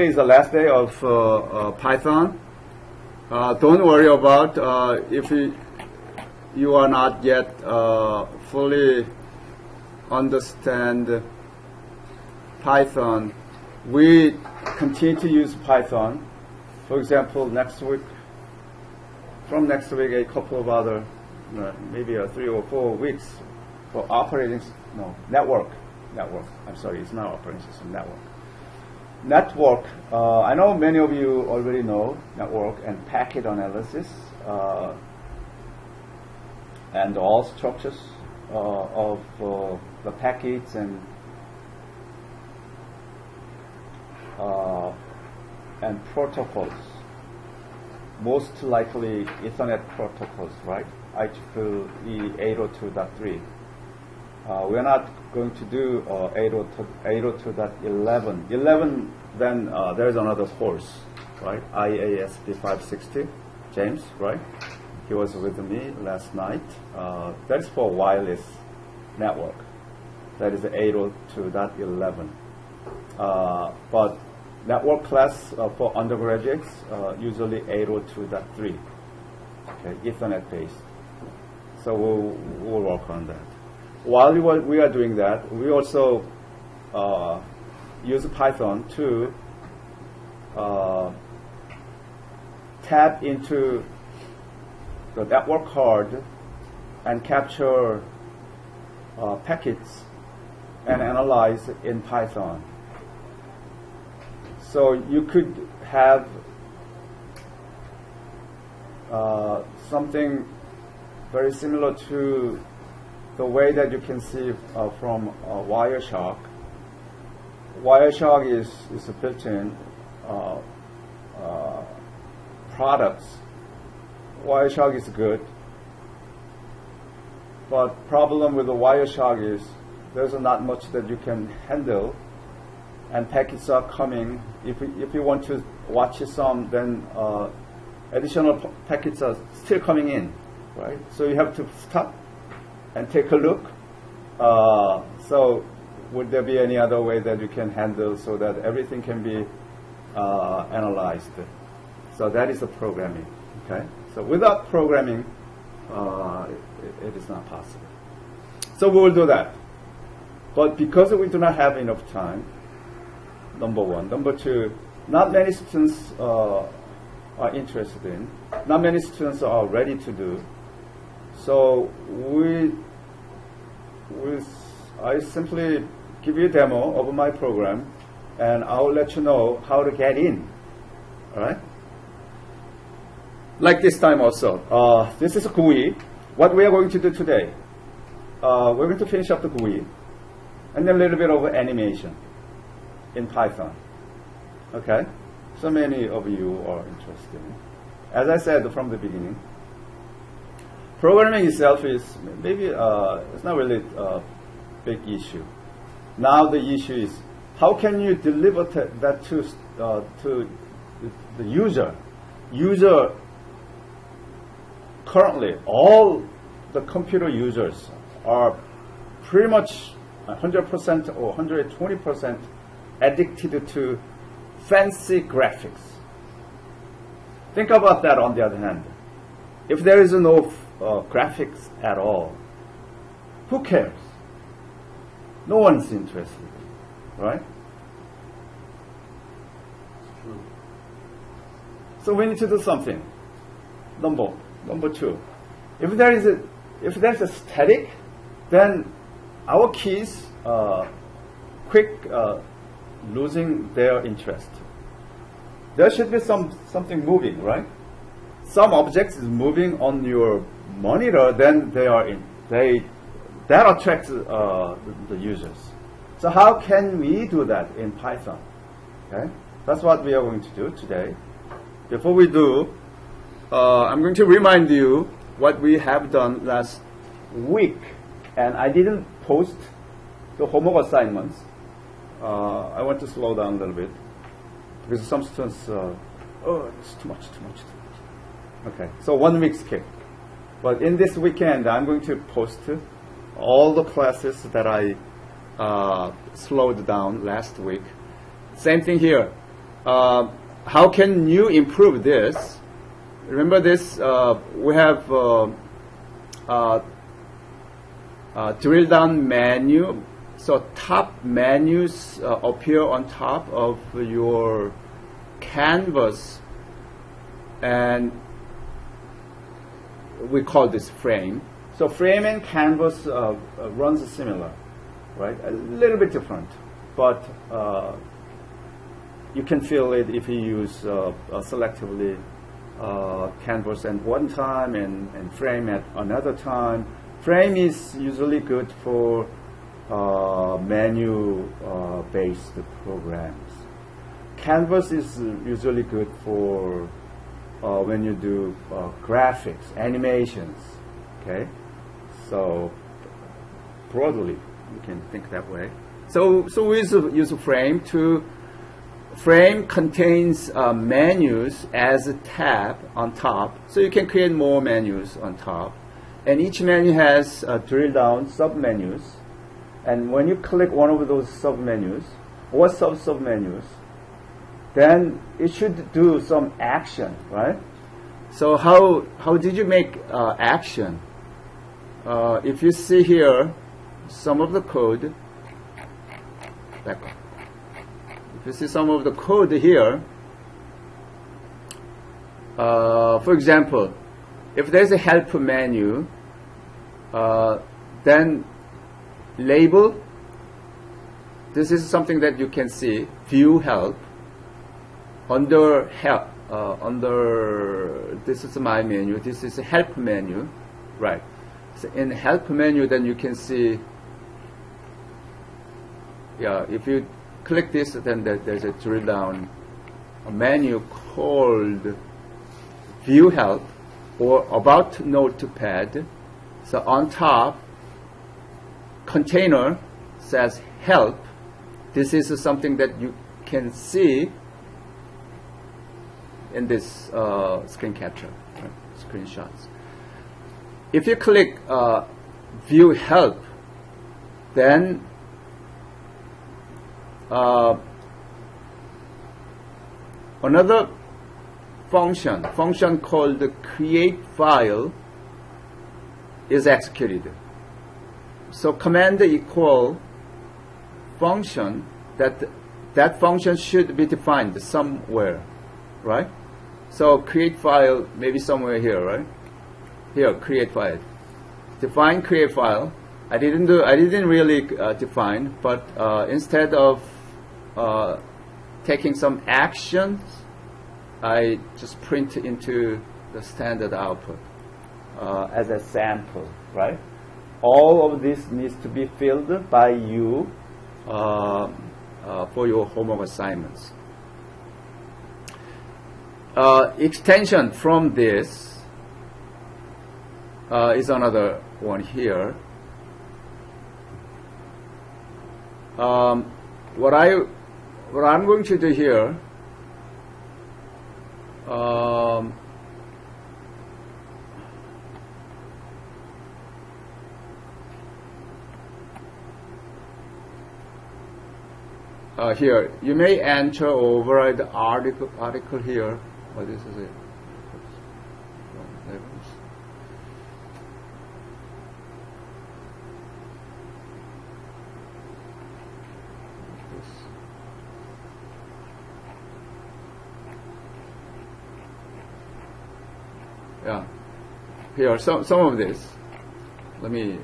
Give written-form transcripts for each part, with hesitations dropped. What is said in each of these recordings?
Today is the last day of Python. Don't worry about if you are not yet fully understand Python. We continue to use Python. For example, from next week, a couple of other, maybe 3 or 4 weeks for network. I'm sorry, it's not operating system, network. I know many of you already know network and packet analysis and all structures of the packets and protocols. Most likely Ethernet protocols, right? IEEE 802.3. We're not going to do 802.11. 11, then there's another course, right? IASP 560. James, right? He was with me last night. That's for wireless network. That is 802.11. But network class for undergraduates, usually 802.3. Okay, Ethernet based. So we'll work on that. While we are doing that, we also use Python to tap into the network card and capture packets and analyze in Python. So you could have something very similar to the way that you can see from Wireshark. Wireshark is a built-in products. Wireshark is good, but problem with the Wireshark is there's not much that you can handle, and packets are coming. If you want to watch some, then additional packets are still coming in, right? So you have to stop and take a look. So would there be any other way that you can handle so that everything can be analyzed? So that is the programming. Okay. So without programming, it is not possible. So we will do that. But because we do not have enough time, number one. Number two, not many students are interested in. Not many students are ready to do. So I simply give you a demo of my program, and I'll let you know how to get in. All right? Like this time also. This is a GUI. What we are going to do today, we're going to finish up the GUI, and then a little bit of animation in Python. Okay? So many of you are interested. As I said from the beginning, programming itself is maybe it's not really a big issue. Now the issue is how can you deliver that to the user. User currently, all the computer users are pretty much 100% or 120% addicted to fancy graphics. Think about that on the other hand. If there is no graphics at all, who cares? No one's interested, right? True. So we need to do something. Number two, if there's a static, then our keys quick losing their interest. There should be something moving, right? Some objects is moving on your monitor, then that attracts the users. So how can we do that in Python? Okay, that's what we are going to do today. Before we do, I'm going to remind you what we have done last week, and I didn't post the homework assignments. I want to slow down a little bit because some students, it's too much. Okay, so 1 week skip. But in this weekend, I'm going to post all the classes that I slowed down last week. Same thing here. how can you improve this? Remember this, we have drill down menu. So top menus appear on top of your canvas, and we call this frame. So frame and canvas runs similar, right? A little bit different, but you can feel it if you use selectively canvas at one time and frame at another time. Frame is usually good for menu-based programs. Canvas is usually good for when you do graphics, animations. Okay, so broadly you can think that way. So we use a frame. Frame contains menus as a tab on top, so you can create more menus on top. And each menu has drill down sub-menus. And when you click one of those sub-menus or sub-menus, then it should do some action, right? So how did you make action? If you see here some of the code, if you see some of the code here, for example, if there's a help menu, then label, this is something that you can see, view help. Under help, this is my menu, this is a help menu, right? So in help menu, then you can see, yeah, if you click this, then there's a drill down a menu called view help or about notepad. So on top, container says help. This is something that you can see in this screen capture, right? Screenshots. If you click view help, then another function called the create file is executed. So command equal function, that function should be defined somewhere, right? So create file maybe somewhere here, right? Here, create file. Define create file. I didn't really define, but instead of taking some actions, I just print into the standard output as a sample, right? All of this needs to be filled by you for your homework assignments. Extension from this is another one here. What I'm going to do here, here you may enter or override the article here. Oh, this is it. Yeah, here some of this. Let me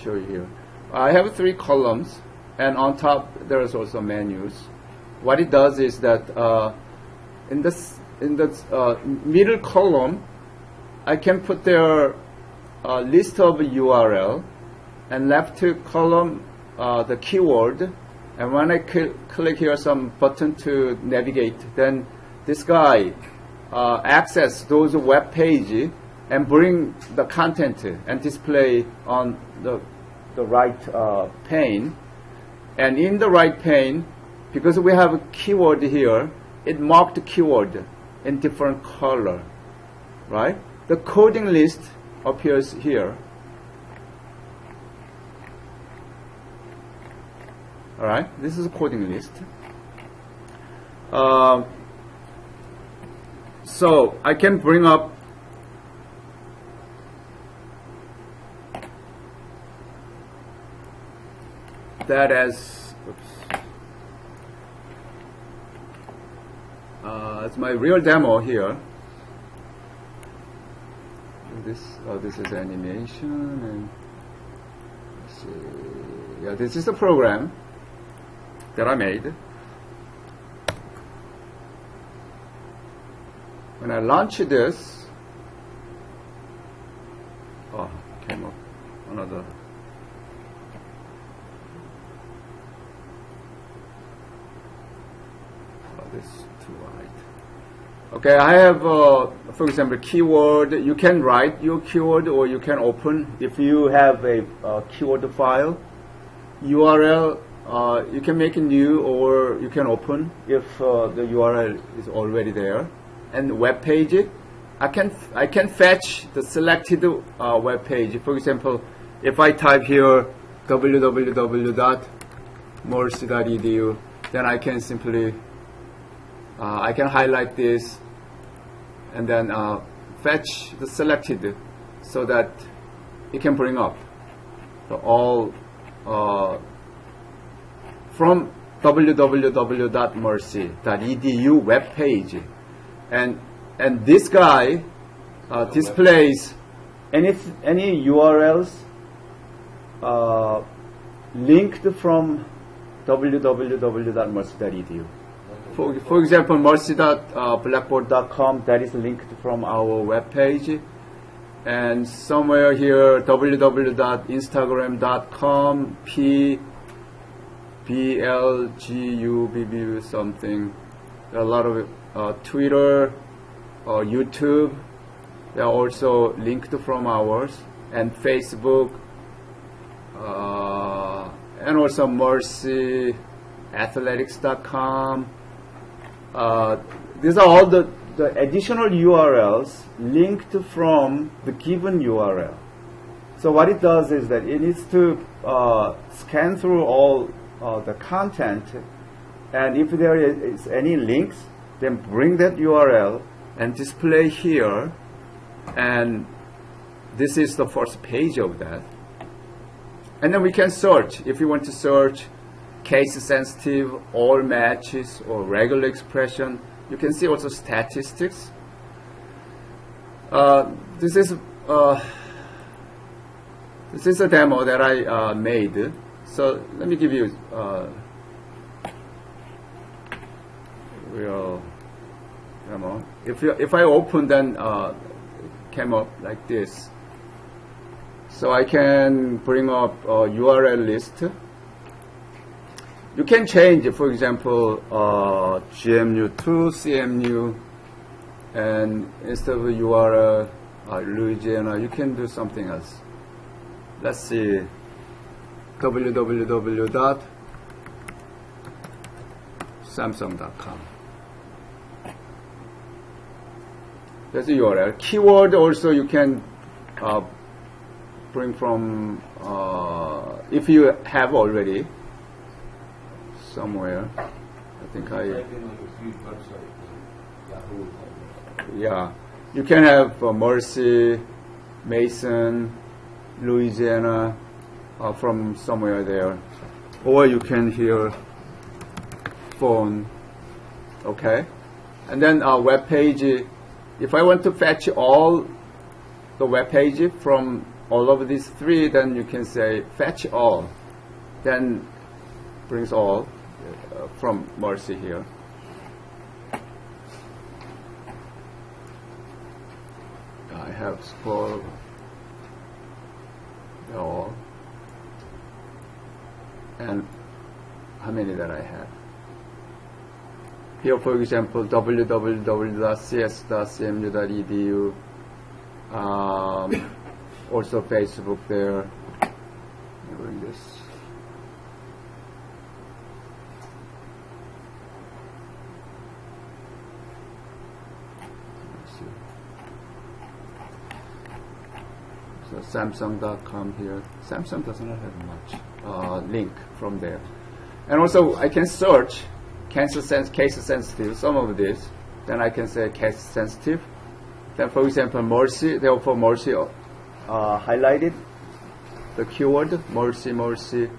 show you here. I have 3 columns, and on top there is also menus. What it does is that in the middle column, I can put there a list of URL, and left column the keyword. And when I click here some button to navigate, then this guy access those web page and bring the content and display on the right pane. And in the right pane, because we have a keyword here, it marked the keyword in different color, right? The coding list appears here. All right, this is a coding list. So I can bring up that as it's my real demo here. This is animation, and let's see. Yeah, this is the program that I made. When I launch this, came up another. This is too wide. Okay, I have, for example, keyword. You can write your keyword, or you can open. If you have a keyword file, URL, you can make a new, or you can open if the URL is already there. And web page, I can fetch the selected web page. For example, if I type here www.morsi.edu, then I can simply I can highlight this and then fetch the selected so that it can bring up the all from www.morsi.edu web page, and this guy displays any URLs linked from www.morsi.edu. For example, morsi.blackboard.com, that is linked from our web page, and somewhere here www.instagram.com blgubb something. There are a lot of Twitter or YouTube. They are also linked from ours, and Facebook, and also morsiathletics.com. These are all the additional URLs linked from the given URL. So what it does is that it needs to scan through all the content, and if there is any links, then bring that URL and display here, and this is the first page of that. And then we can search. If you want to search case sensitive, all matches, or regular expression, you can see also statistics. This is a demo that I made. So let me give you real demo. If I open, then it came up like this. So I can bring up a URL list. You can change, for example, GMU to CMU, and instead of URL Louisiana, you can do something else. Let's see, www.samsung.com. That's the URL. Keyword also you can bring from, if you have already somewhere. I think yeah, you can have Mercy, Mason, Louisiana from somewhere there, or you can hear phone. Okay, and then web page. If I want to fetch all the web page from all of these three, then you can say fetch all, then brings all from Mercy here. I have scroll all, and how many that I have here. For example, www.cs.cmu.edu, also Facebook there. Doing this. So Samsung.com here. Samsung does not have much link from there. And also I can search case sensitive, some of this. Then I can say case sensitive. Then for example, mercy, therefore mercy highlighted the keyword, mercy. You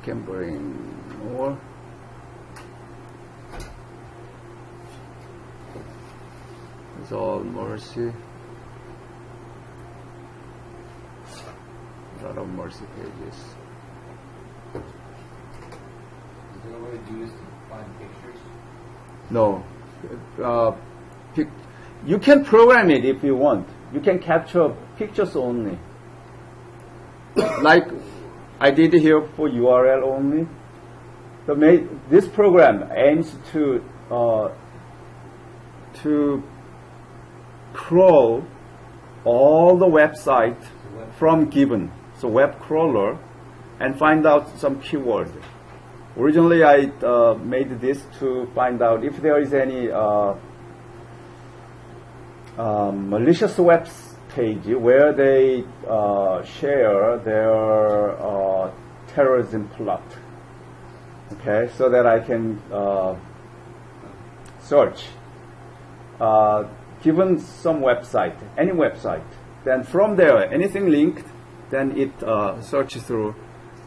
can bring more. It's all mercy. A lot of mercy pages. Is there a way to do this to find pictures? No. You can program it if you want. You can capture pictures only. Like I did here for URL only. This program aims to crawl all the website from given, so web crawler, and find out some keyword. Originally, I made this to find out if there is any malicious web page where they share their terrorism plot. Okay, so that I can search. Given some website, any website, then from there, anything linked, then it searches through.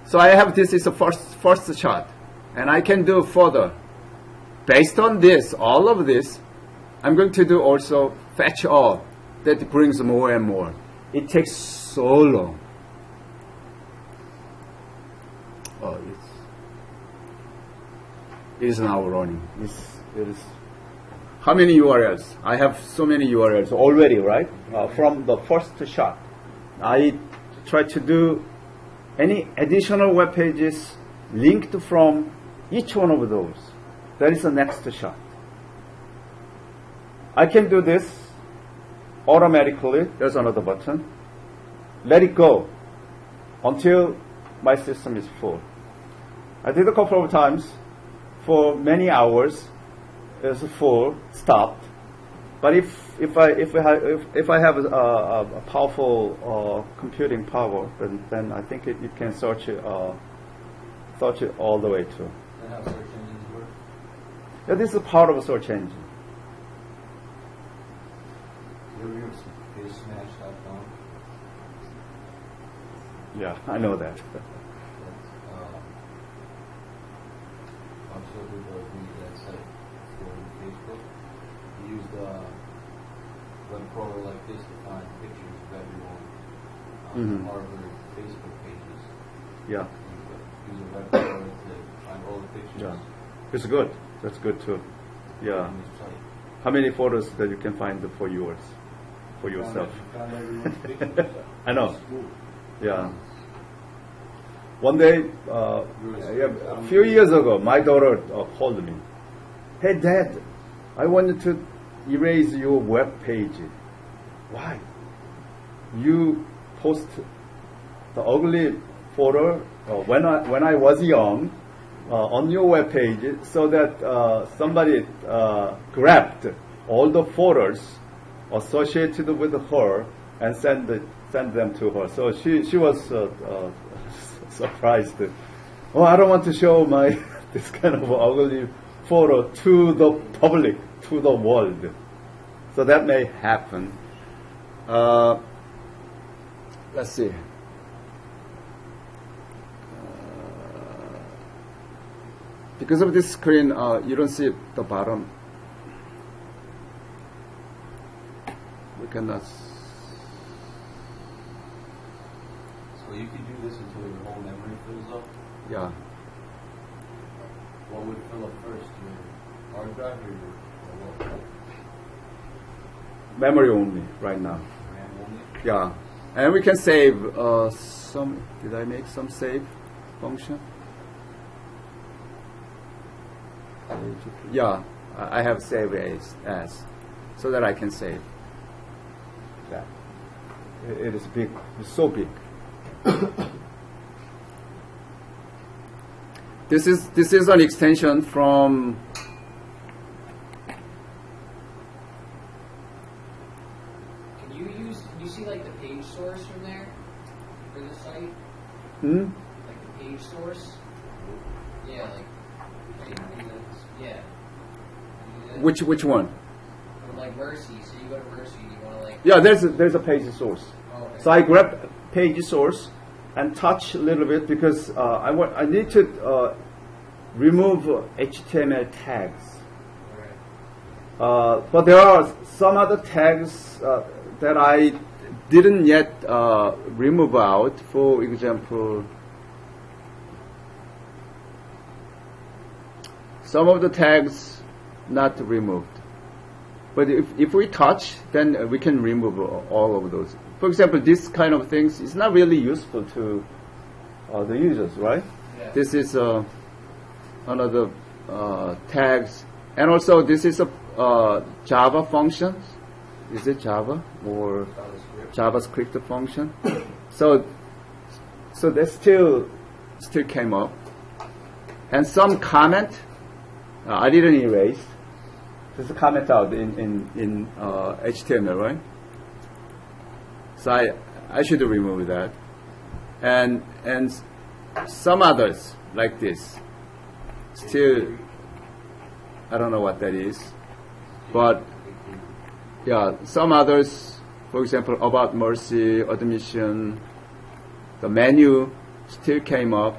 So I have this is the first shot, and I can do further. Based on this, all of this, I'm going to do also fetch all. That brings more and more. It takes so long. Oh, it is now running. It is. How many URLs? I have so many URLs already, right? From the first shot. I try to do any additional web pages linked from each one of those. That is the next shot. I can do this automatically. There's another button. Let it go until my system is full. I did a couple of times for many hours. It's full, stopped. But if I have a powerful computing power, then I think it can search it all the way too. And how search engines work? Yeah, this is part of a search engine. You ever use smash.com? Yeah, I know that. I'm sure people use that site for Facebook. You use the web crawler like this to find pictures of everyone on Harvard Facebook pages. Yeah. Use a web crawler to find all the pictures. Yeah. It's good. That's good too. Yeah. On this site. How many photos that you can find for yours, for yourself? Found everyone's pictures. I know. It's cool. Yeah. One day, a few years ago, my daughter called me. Hey, Dad, I wanted to erase your web page. Why? You post the ugly photo when I was young on your web page, so that somebody grabbed all the photos associated with her and send them to her. So she was surprised. Oh, I don't want to show my this kind of ugly photo to the public, to the world. So that may happen. Let's see. Because of this screen, you don't see the bottom. We cannot. So you can do this until your whole memory fills up? Yeah. What would fill up first, your hard drive or what? Memory only right now. RAM only? Yeah. And we can save some. Did I make some save function? Yeah, I have save as so that I can save that. It is big. It's so big. This is an extension from Can you see like the page source from there for the site? Hmm? Like the page source? Which one? From like Mercy, so you go to Mercy, you want to like. Yeah, there's a page source. Oh, okay. So I grab page source and touch a little bit because I need to remove HTML tags. But there are some other tags that I didn't yet remove out. For example, some of the tags not removed. But if we touch, then we can remove all of those. For example, this kind of things is not really useful to the users, right? Yeah. This is another tags, and also this is a Java function. Is it Java or JavaScript function? So that still came up, and some comment I didn't erase. There's a comment out in HTML, right? So I should remove that, and some others like this. Still, I don't know what that is, but yeah, some others, for example, about Mercy, admission, the menu still came up.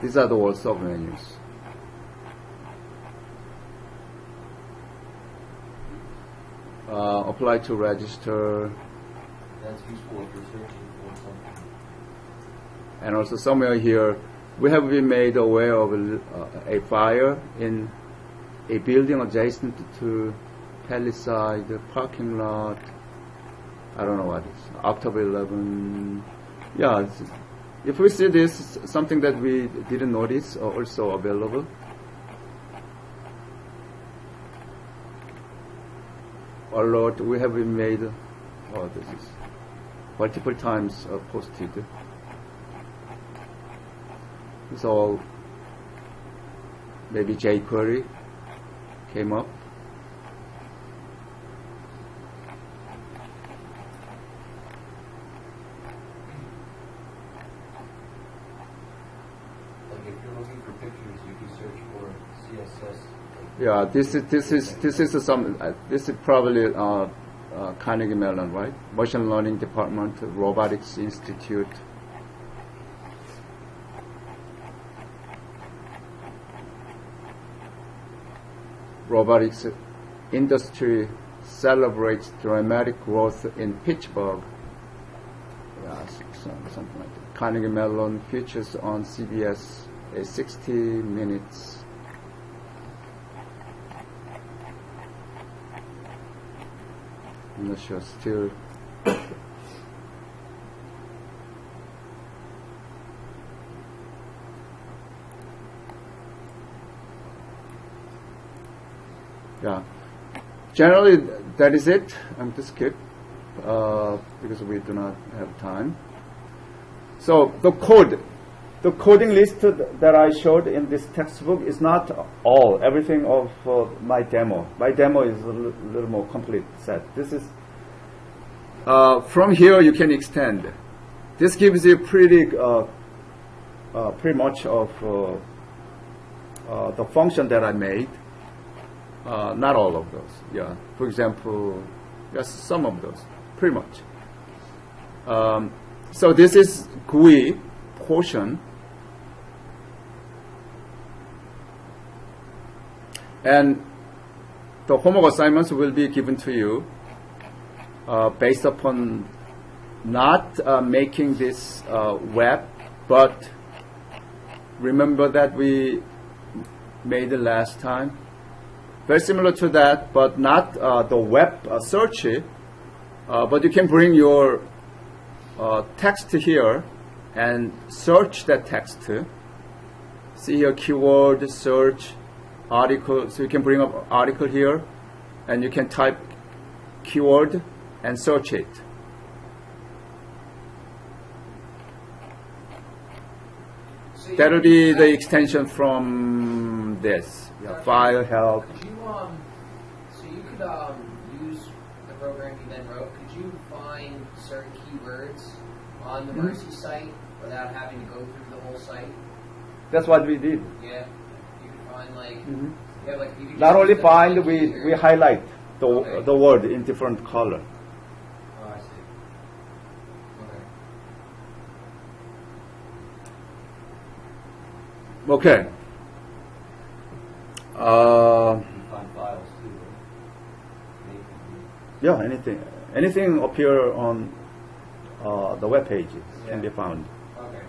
These are the all sub-menus. Apply to register. That's useful if you're searching for something. And also somewhere here, we have been made aware of a fire in a building adjacent to Palisade parking lot. I don't know what it is. October 11. Yeah, if we see this, something that we didn't notice, also available. Alert, we have been made. Oh, this is multiple times posted. It's all maybe jQuery came up. Like if you're looking for pictures, you can search for CSS. Yeah, this is probably Carnegie Mellon, right? Machine Learning Department, Robotics Institute. Robotics industry celebrates dramatic growth in Pittsburgh. Yeah, something like that. Carnegie Mellon features on CBS a 60 minutes. I'm not sure still. Yeah. Generally, that is it. I'm going to skip because we do not have time. So the coding list that I showed in this textbook is not everything of my demo. My demo is a little more complete set. This is from here you can extend. This gives you pretty much of the function that I made. Not all of those. Yeah. For example, yes, some of those. Pretty much. So this is GUI portion. And the homework assignments will be given to you based upon not making this web, but remember that we made it last time. Very similar to that, but not the web search, but you can bring your text here and search that text. See here, keyword, search, article. So you can bring up article here, and you can type keyword and search it. So That will be the extension from this. Yeah, file, help. Could you so you could use the program you then wrote. Could you find certain keywords on the Mercy site without having to go through the whole site? That's what we did. Yeah. You can find like, yeah, like you can Not just only use the find, link we here. highlight Okay. the word in different color. Oh, I see. Okay. Okay. You can find files too, right? Yeah, anything appear on the web page can be Yeah. found. Okay.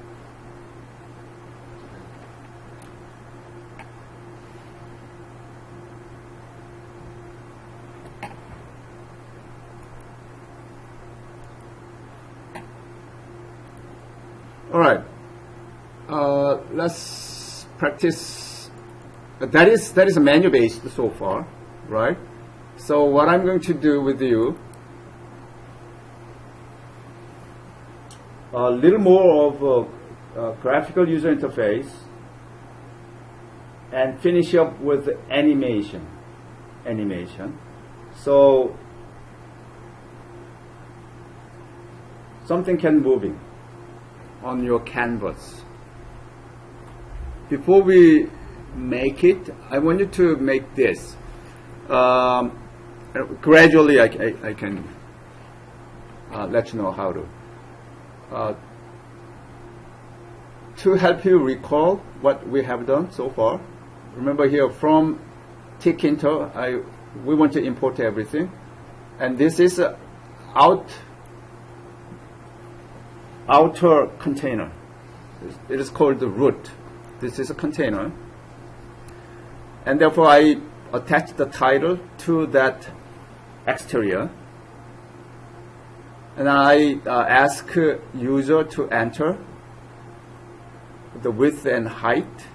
All right. Let's practice. That is a menu based so far, right? So what I'm going to do with you, a little more of a graphical user interface, and finish up with animation. So something can moving on your canvas. Before we make it, I want you to make this. Gradually, I can let you know how to help you recall what we have done so far. Remember here from Tkinter, we want to import everything, and this is outer container. It is called the root. This is a container, and therefore I attach the title to that exterior, and I ask user to enter the width and height,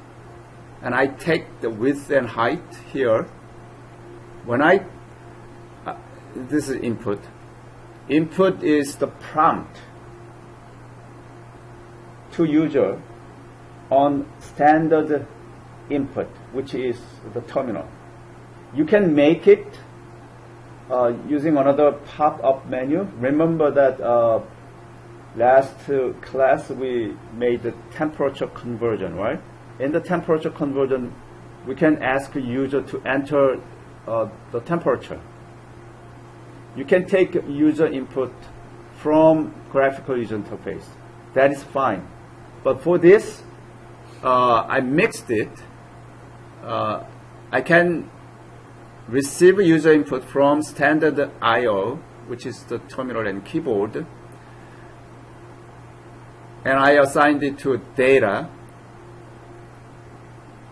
and I take the width and height here. When this is input. Input is the prompt to user on standard input, which is the terminal. You can make it using another pop-up menu. Remember that last class we made the temperature conversion, right? In the temperature conversion, we can ask a user to enter the temperature. You can take user input from graphical user interface. That is fine. But for this, I mixed it. I can receive user input from standard I/O, which is the terminal and keyboard, and I assigned it to data.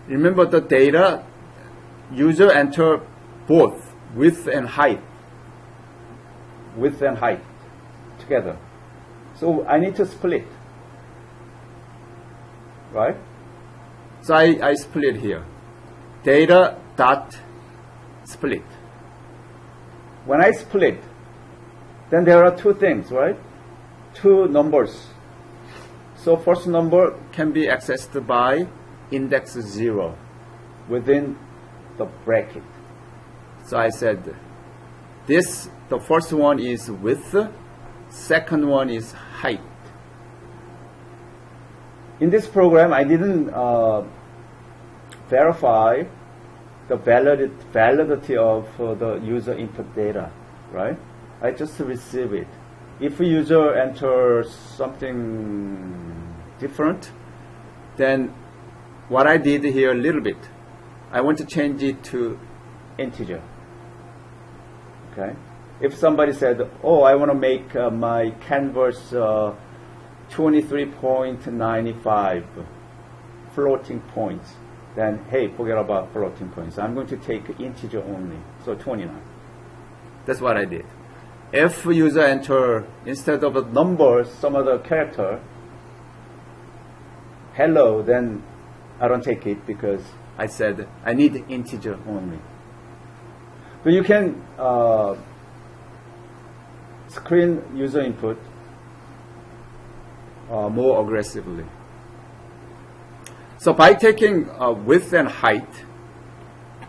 Remember the data, user enter both width and height together. So I need to split, right? So I split here. Data dot split. When I split, then there are two things, right? Two numbers. So first number can be accessed by index 0 within the bracket. So I said the first one is width, second one is height. In this program, I didn't verify the validity of the user input data, right? I just receive it. If a user enters something different, then what I did here a little bit, I want to change it to integer. Okay? If somebody said, oh, I want to make my canvas 23.95 floating points, then hey, forget about floating points. I'm going to take integer only, so 29. That's what I did. If user enter, instead of a number, some other character, hello, then I don't take it because I said I need integer only. But you can screen user input more aggressively. So by taking width and height,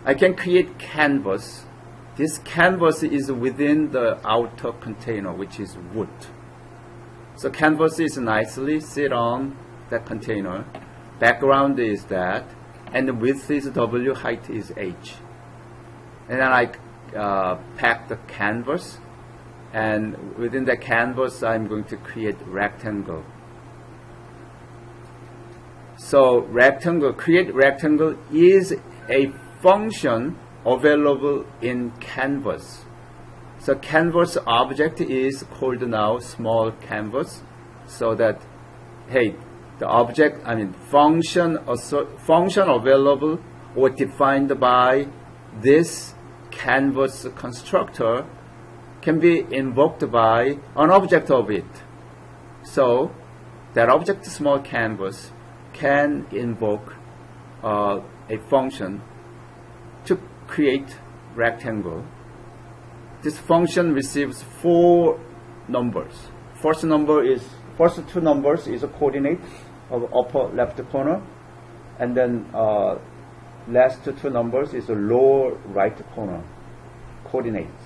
I can create canvas. This canvas is within the outer container, which is root. So canvas is nicely sit on that container. Background is that, and the width is W, height is H. And then I pack the canvas, and within the canvas I'm going to create rectangle. So create rectangle is a function available in canvas. So canvas object is called now small canvas, so that, hey, the object, function available or defined by this canvas constructor can be invoked by an object of it. So that object, small canvas, can invoke a function to create rectangle. This function receives 4 numbers. First two numbers is a coordinate of upper left corner, and then last 2 numbers is a lower right corner coordinates.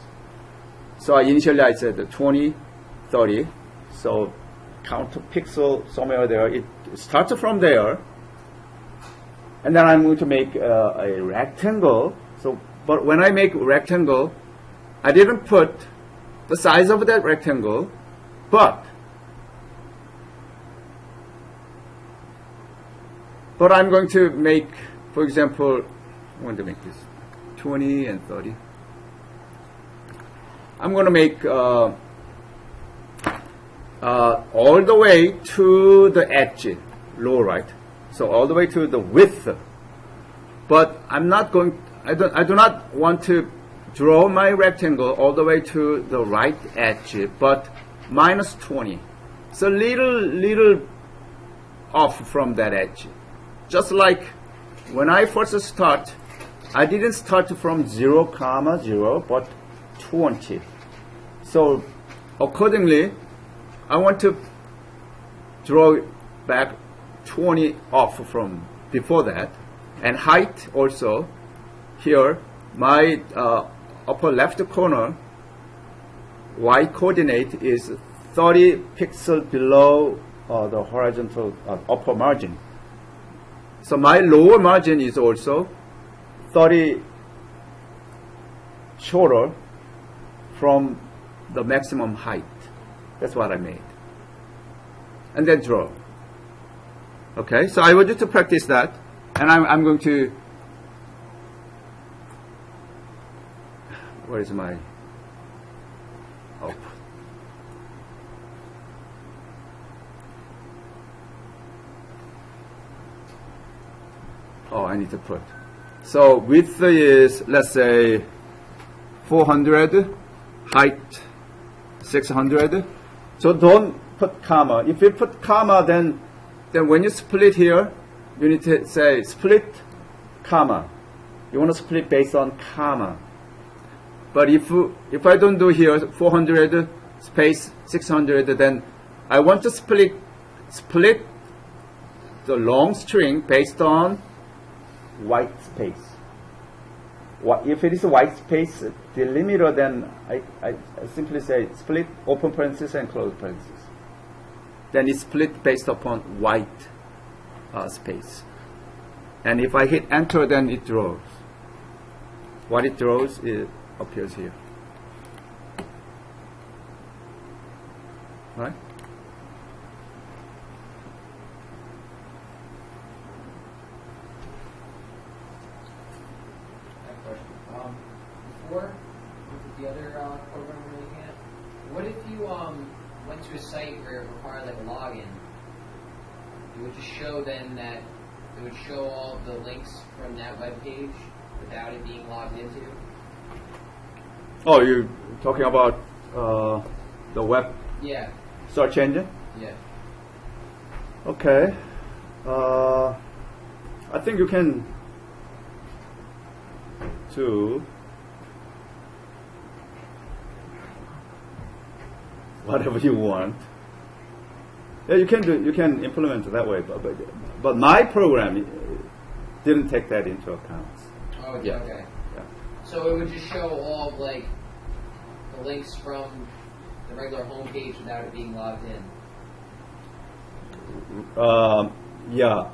So initially I said 20, 30. So count pixel somewhere there. It starts from there, and then I'm going to make a rectangle. So, but when I make rectangle, I didn't put the size of that rectangle, but I'm going to make, for example, I'm going to make this 20 and 30. I'm going to make all the way to the edge, lower right. So all the way to the width. But I'm not going. I do not want to draw my rectangle all the way to the right edge, but minus 20. So little off from that edge. Just like when I first start, I didn't start from 0, 0, but 20. So accordingly, I want to draw back 20 off from before that. And height also, here, my upper left corner, Y coordinate is 30 pixels below the horizontal upper margin. So my lower margin is also 30 shorter from the maximum height. That's what I made. And then draw. Okay, so I want you to practice that. And I'm going to, where is my, I need to put. So width is, let's say, 400, height 600. So don't put comma. If you put comma, then when you split here, you need to say split, comma. You want to split based on comma. But if I don't do here 400 space 600, then I want to split the long string based on white space. If it is a white space delimiter, then I simply say split open parenthesis and close parenthesis. Then it's split based upon white space. And if I hit enter, then it draws. What it draws, it appears here. Right? Before, with the other program we're looking at, what if you went to a site where it required like a login? It would just show then that it would show all the links from that web page without it being logged into. Oh, you're talking about the web search engine? Yeah. Okay. I think you can do whatever you want. Yeah, you can implement it that way, but my program didn't take that into account. Oh, yeah. Okay. Yeah. So it would just show all of, like, the links from the regular home page without it being logged in. Yeah.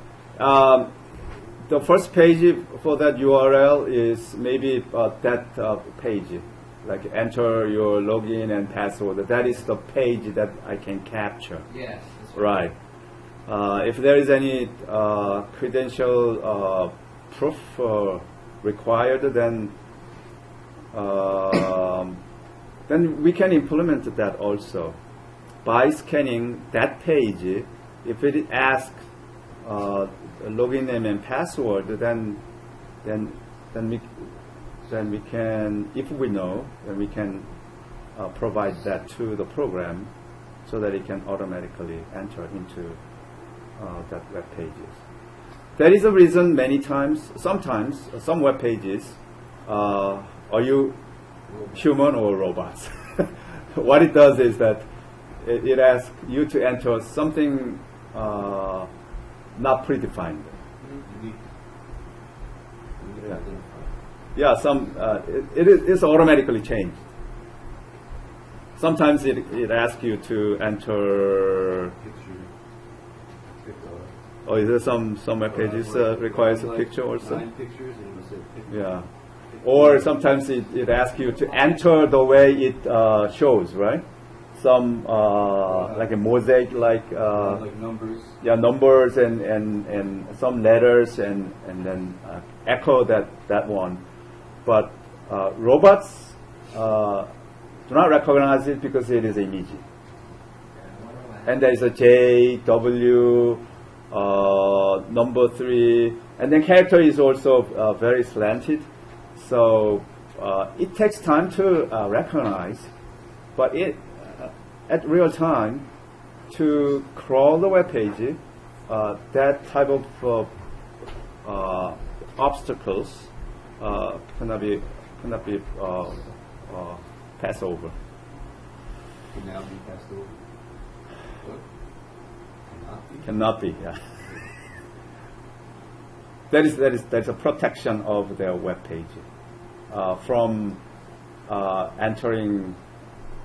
The first page for that URL is maybe that page, like enter your login and password. That is the page that I can capture. Yes. That's Right. If there is any credential proof required, then we can implement that also by scanning that page. If it asks login name and password, then we can, if we know, then we can provide that to the program so that it can automatically enter into that web pages. That is the reason sometimes some web pages are you human or robots? What it does is that it asks you to enter something not predefined. Yeah, it's automatically changed. Sometimes it asks you to enter. Oh, is there some web pages requires a picture also? 9 pictures and it was a picture. Yeah. Or sometimes it asks you to enter the way it shows, right? Some like a mosaic, like numbers. Yeah, numbers and some letters and then echo that one. But robots do not recognize it because it is image. And there is a J, W, number 3, and then character is also very slanted. So it takes time to recognize, but at real time to crawl the web page, that type of obstacles cannot be passed over. Can now be passed over. What? Cannot be. Yeah. That's a protection of their web page from entering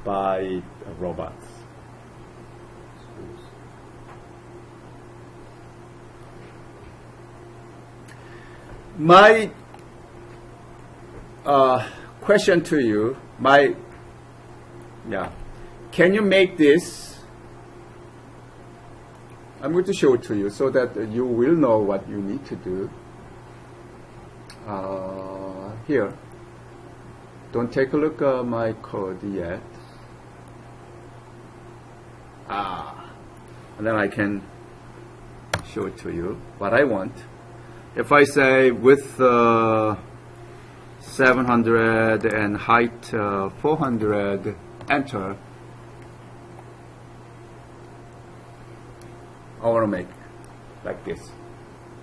by robots. My question to you, can you make this? I'm going to show it to you so that you will know what you need to do. Here, don't take a look at my code yet. And then I can show it to you what I want. If I say width 700 and height 400, enter. I want to make like this.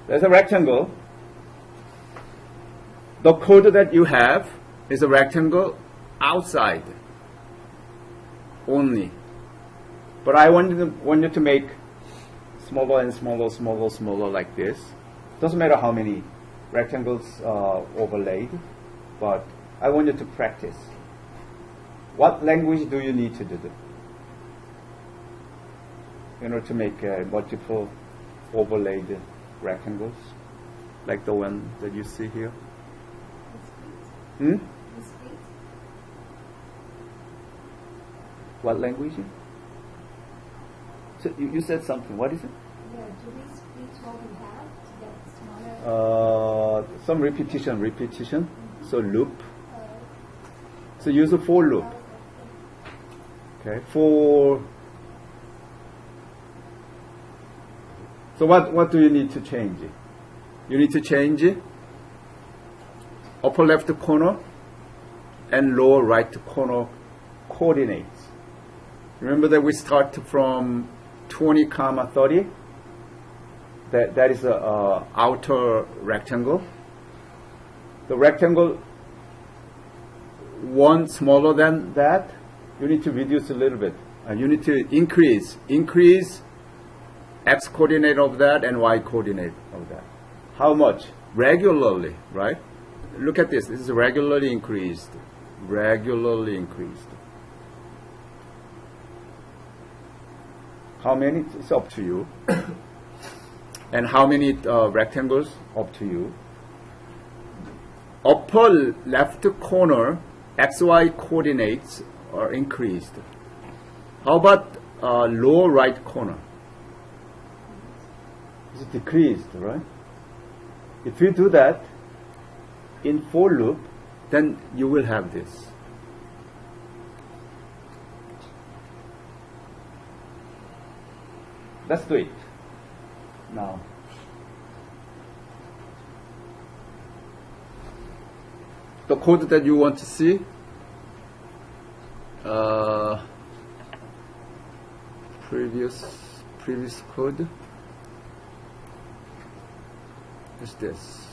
There's a rectangle. The code that you have is a rectangle outside only. But I want you to make smaller and smaller like this. Doesn't matter how many rectangles overlaid, but I want you to practice. What language do you need to do in order to make multiple overlaid rectangles, like the one that you see here? What language? So you said something. What is it? Yeah, do we speak what we have to get smaller? Some repetition. So loop. So use a for loop. Okay, for. So what do you need to change? You need to change upper left corner and lower right corner coordinates. Remember that we start from 20, 30. That is a outer rectangle. The rectangle one smaller than that, you need to reduce a little bit. You need to increase x coordinate of that and y coordinate of that. How much? Regularly, right? Look at this. This is regularly increased. How many? It's up to you. And how many rectangles? Up to you. Upper left corner XY coordinates are increased. How about lower right corner? It's decreased, right? If you do that in for loop, then you will have this. Let's do it now. The code that you want to see, previous code is this.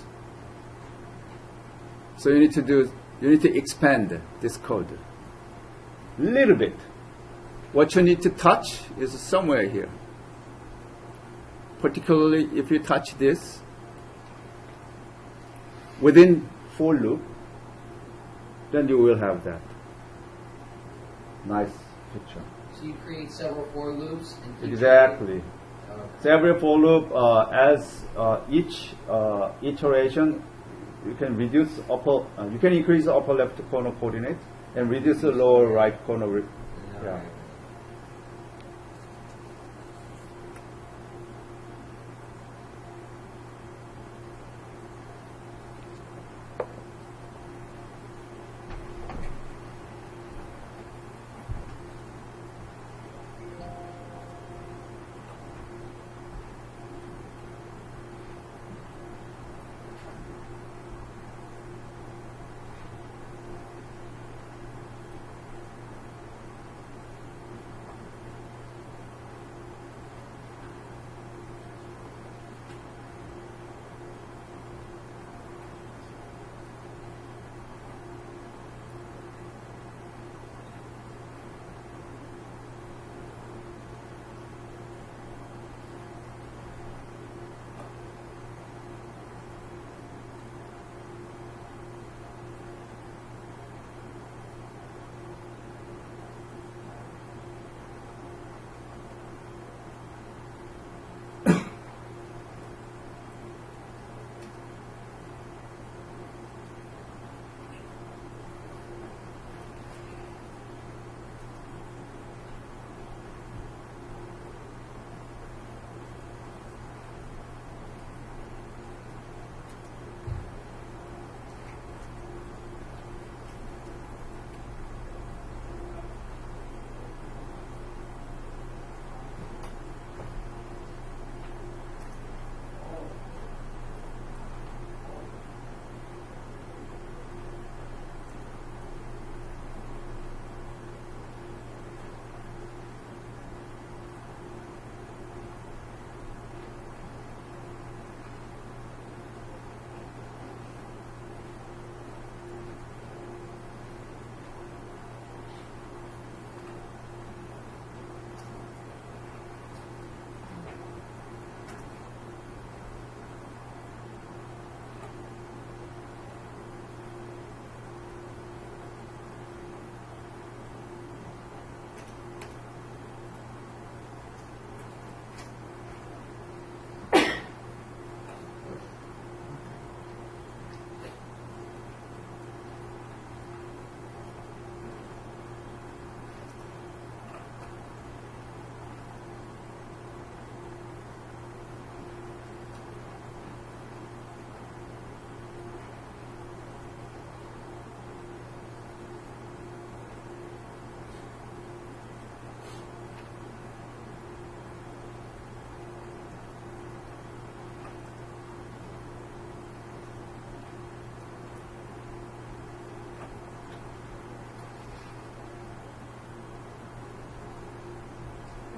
So you need to expand this code a little bit. What you need to touch is somewhere here. Particularly if you touch this within for loop, then you will have that nice picture. So you create several for loops and keep Exactly. So every for loop, as each iteration, you can reduce you can increase the upper left corner coordinate and reduce the lower right corner. Yeah.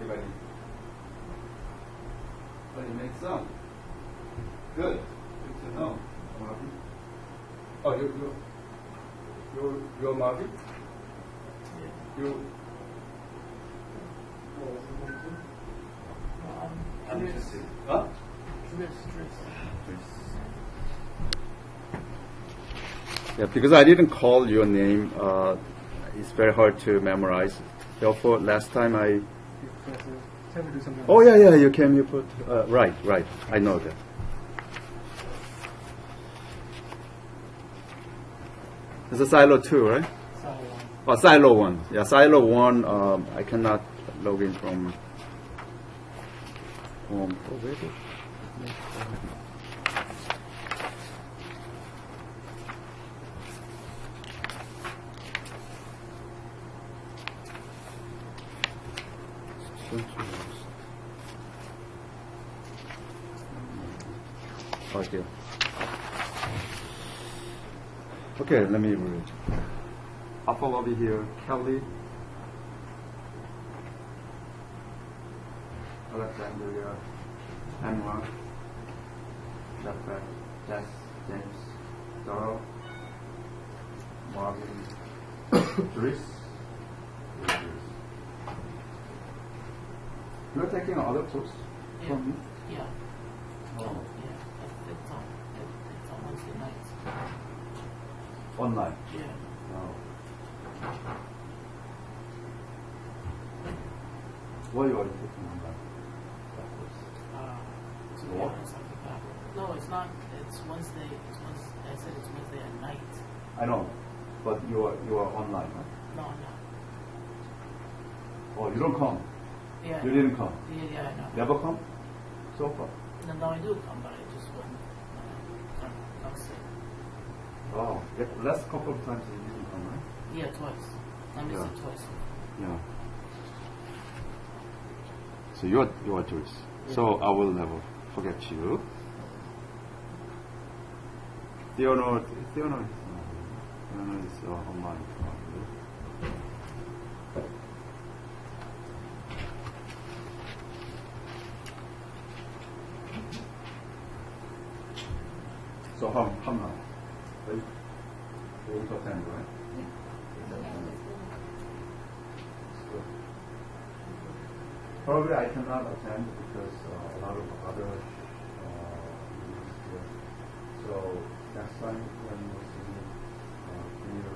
Everybody. But it makes some. Good. Good to know. Marvin. Oh, you're Marvin? Yeah. You. I'm just huh? Yeah, because I didn't call your name, it's very hard to memorize. Therefore, last time I Have to do something. Oh yeah, yeah. You can. You put right. I know that. It's a silo 2, right? Oh, silo 1. Yeah, silo 1. I cannot log in from. Oh, where is it? Oh, here. Okay, let me read. Upper lobby here, Kelly, Alexandria, Emma, Shepard, Jess, James, Doro, Marvin, Dries. You're taking other course from me? Yeah. Oh. Yeah. It's on Wednesday nights. Online? Yeah. Oh. What are you already taking online? That course? To be honest, I forgot. No, it's not. It's Wednesday. I said it's Wednesday at night. I know, but you are online, right? No, I'm not. Oh, you don't come? Yeah. You didn't come? Yeah, I know. Never come? So far? No, I do come, but I just wasn't. I'm sick. Oh, yeah, last couple of times you didn't come, right? Yeah, twice. I missed it twice. Yeah. So you are Jewish. So I will never forget you. Theodore is online. So how now? They want to attend, right? Probably I cannot attend because a lot of other meetings here. So next time when you see can you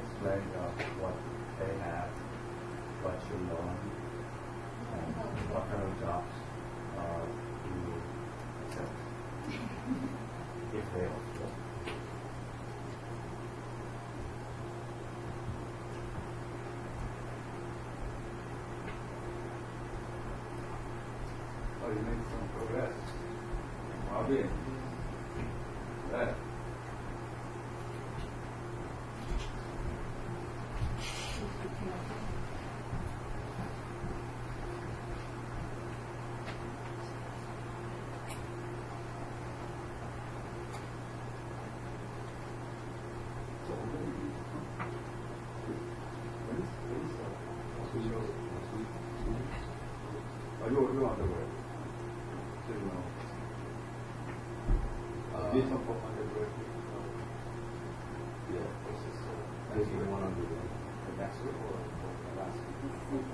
explain what they have, what you learn, and what kind of jobs you accept, if they offer. Oh, you made some progress. Bobby. Right. You undergrad? So you know. Based on undergrad. Yeah, I think you want to do the next week or the last week?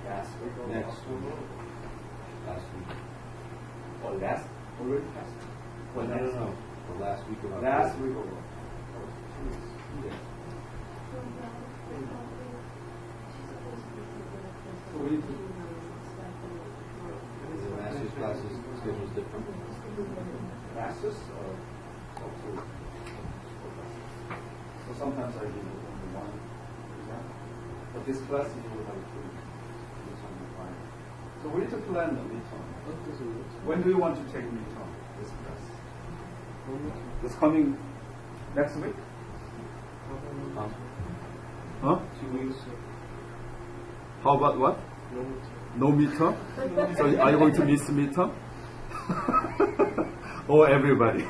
Last week or Next week. Last week. or last already passed? Or No. next The last week of Last October. week or what? Yeah. So we need to The master's classes schedule is different. masters or two? So sometimes I do only one exam. But this class you will have two. This one you find. So we need to plan the midterm. When do you want to take midterm? This class? This coming next week? Huh? 2 weeks. How about what? No midterm? So are you going to miss midterm? Or everybody?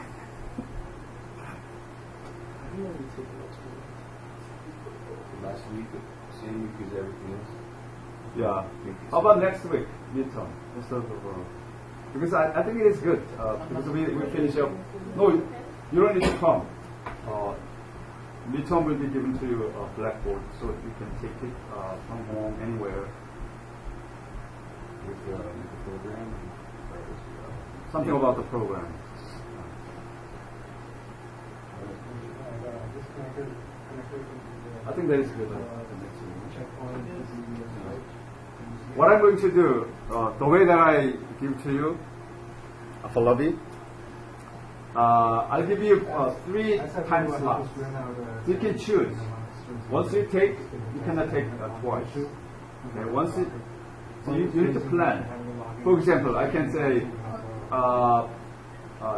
Last week, same week as everything else. Yeah. How about next week, midterm? Instead of, because I think it is good. Because we finish up. No, you don't need to come. Midterm will be given to you a blackboard, so you can take it from home anywhere. With the program. Something about the program. I think that is good. The next week. What I'm going to do, the way that I give to you, for lobby, I'll give you 3 time slots. You can choose. Once you take, you cannot take twice. Okay, once it, so you need to plan. For example, I can say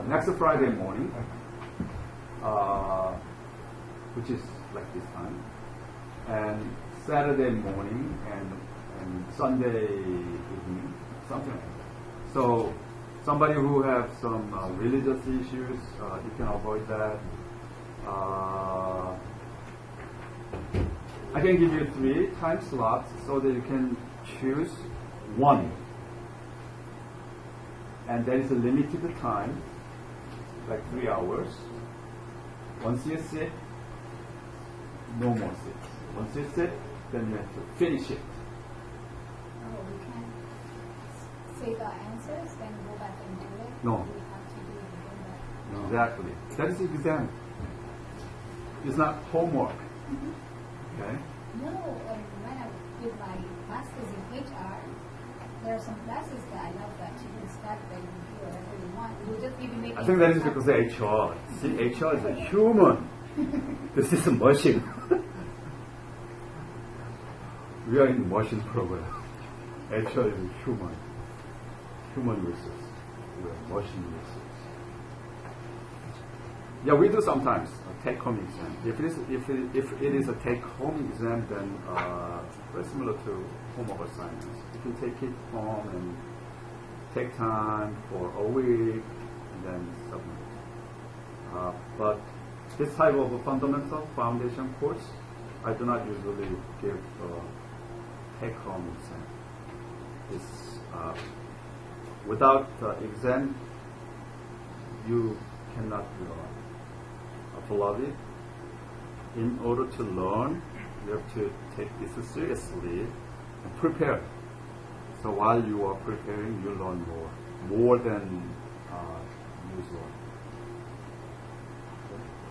next Friday morning, which is like this time, and Saturday morning and Sunday evening, something like that. So somebody who have some religious issues, you can avoid that. I can give you 3 time slots so that you can choose one. And there is a limited time, like 3 hours. Once you sit, no more sits. Once you sit, then you have to finish it. Oh, we can't say the answers, then go back and do it? No. We have to do it again. Exactly. That is exam. It's not homework. Okay? No, when I did my master's in HR, there are some classes that I love that you can start when you do whatever you want. You just maybe make I think that is because of HR. See, HR is a human. This is a machine. We are in the machine program. HR is a human. Human resource. We are machine resource. Yeah, we do sometimes a take-home exam. If it is a take-home exam, then very similar to homework assignments. You can take it home and take time for a week and then submit. But this type of a fundamental foundation course, I do not usually give take-home exam. It's, without exam, you cannot learn. Philosophy. In order to learn, you have to take this seriously and prepare. So while you are preparing, you learn more than usual.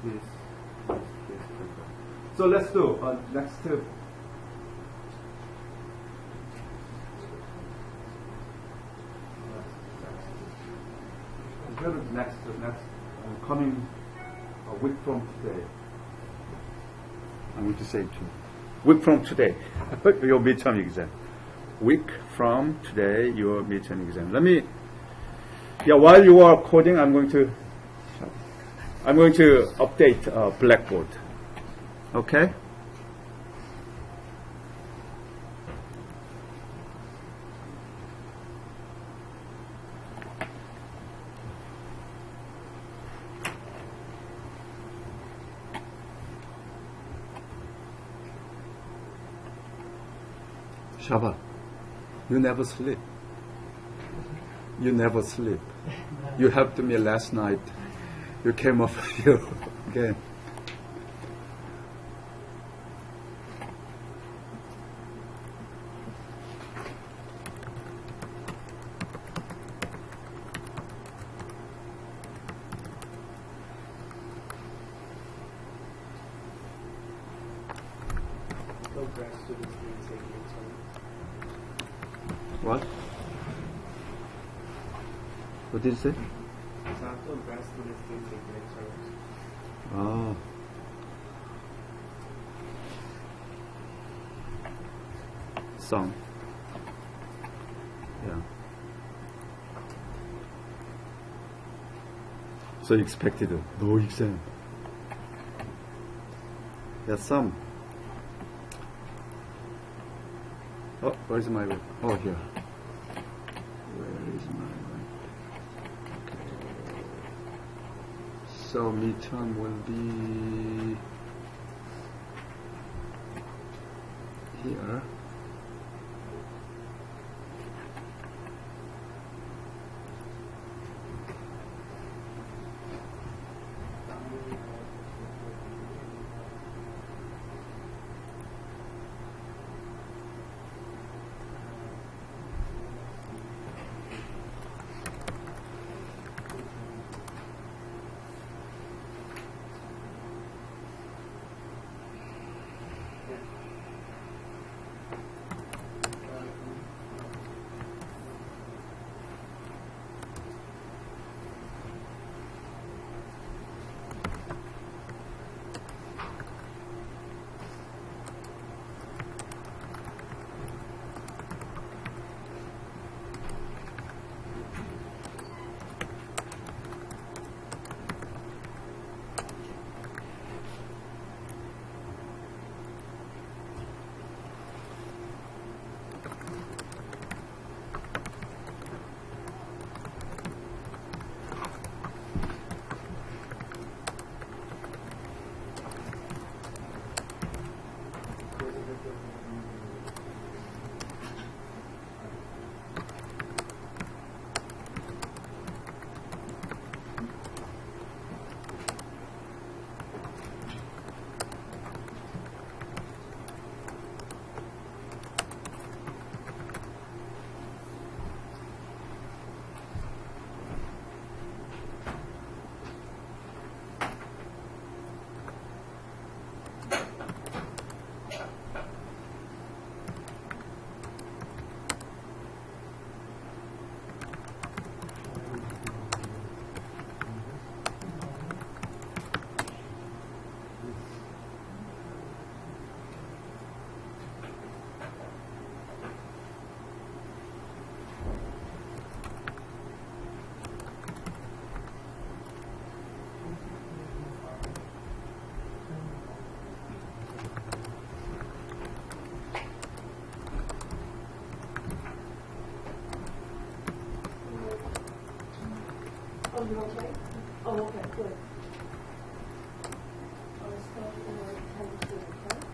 Please prepare. So let's do next tip. Next, coming a week from today. I'm going to say week from today. Your midterm exam. Week from today, your midterm exam. While you are coding, I'm going to update Blackboard. Okay? Shaba, you never sleep. You never sleep. You helped me last night. You came up here again. What? What did you say? Oh. Some. Yeah. So you expected no exam. Yeah, some. Oh, where's my web? Oh, here. Where is my web? Okay. So midterm will be here. You okay? Oh, okay, good. I'll start in the tendency, okay?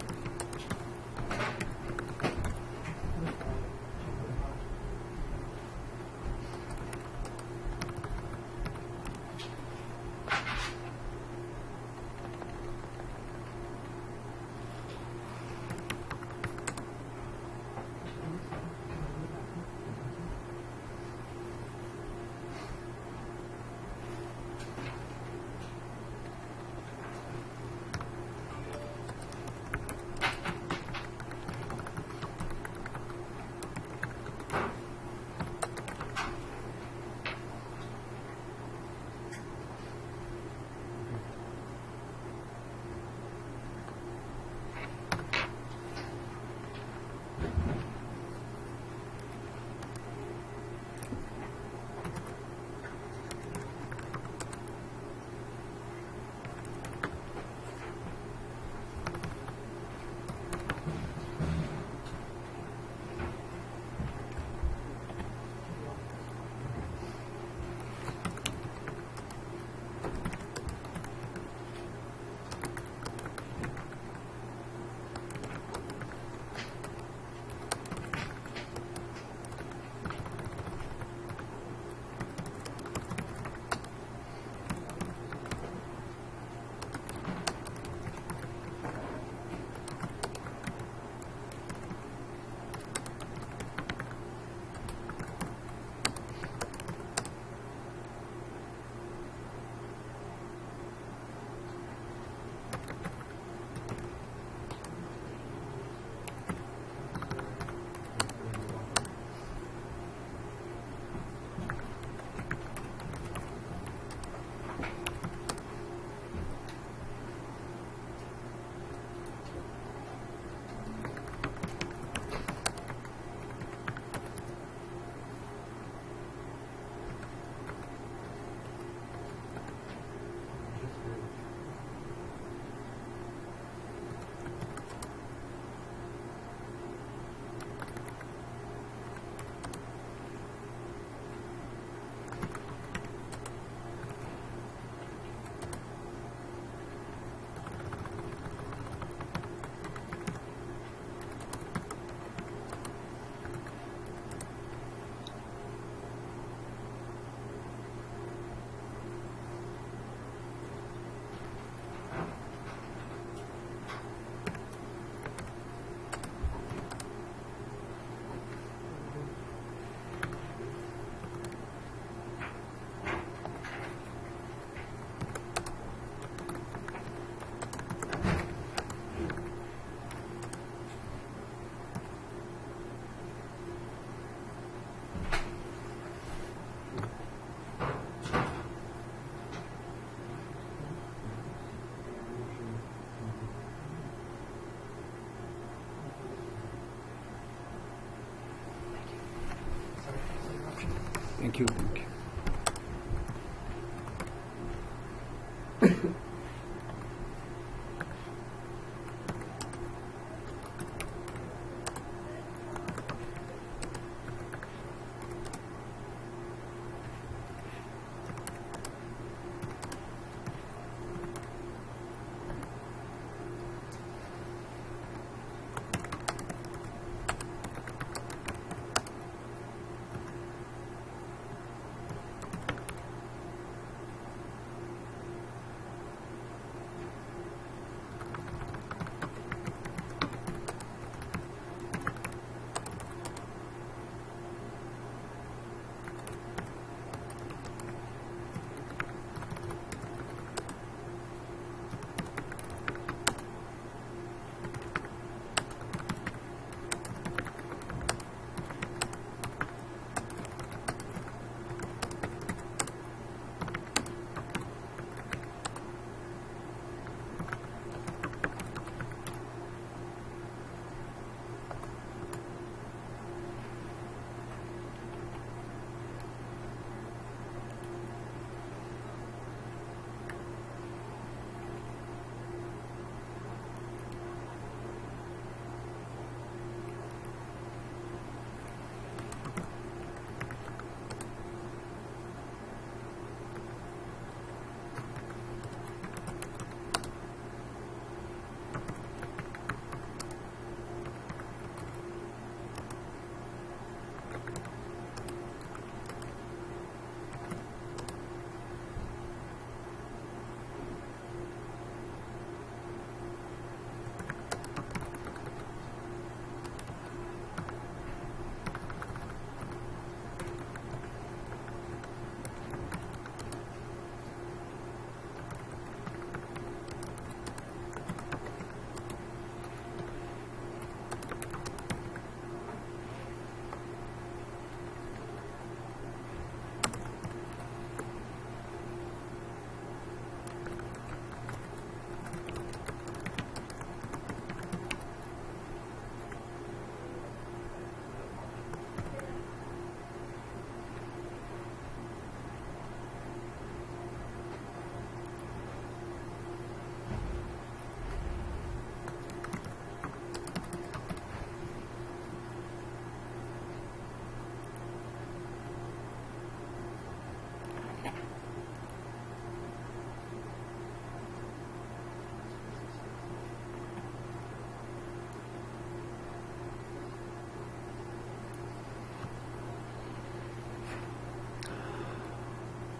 Thank you. Thank you.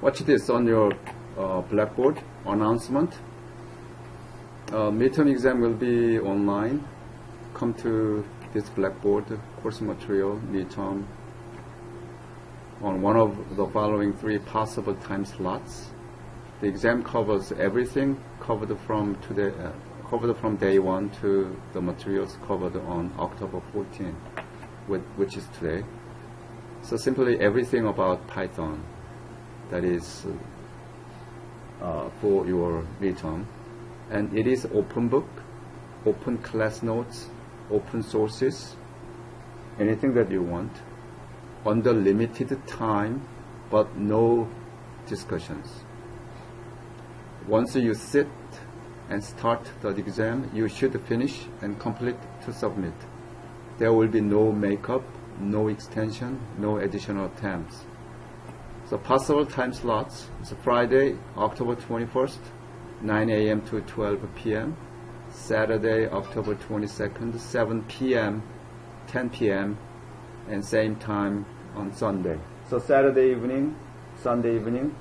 watch this on your blackboard announcement. Midterm exam will be online. Come to this blackboard, course material, midterm, on one of the following 3 possible time slots. The exam covers everything covered from today, covered from day 1 to the materials covered on October 14, which is today. So simply everything about Python that is for your midterm. And it is open book, open class notes, open sources, anything that you want, under limited time, but no discussions. Once you sit and start the exam, you should finish and complete to submit. There will be no makeup, no extension, no additional attempts. So possible time slots is Friday, October 21st, 9 a.m. to 12 p.m. Saturday, October 22nd, 7 p.m., 10 p.m., and same time on Sunday. So Saturday evening, Sunday evening,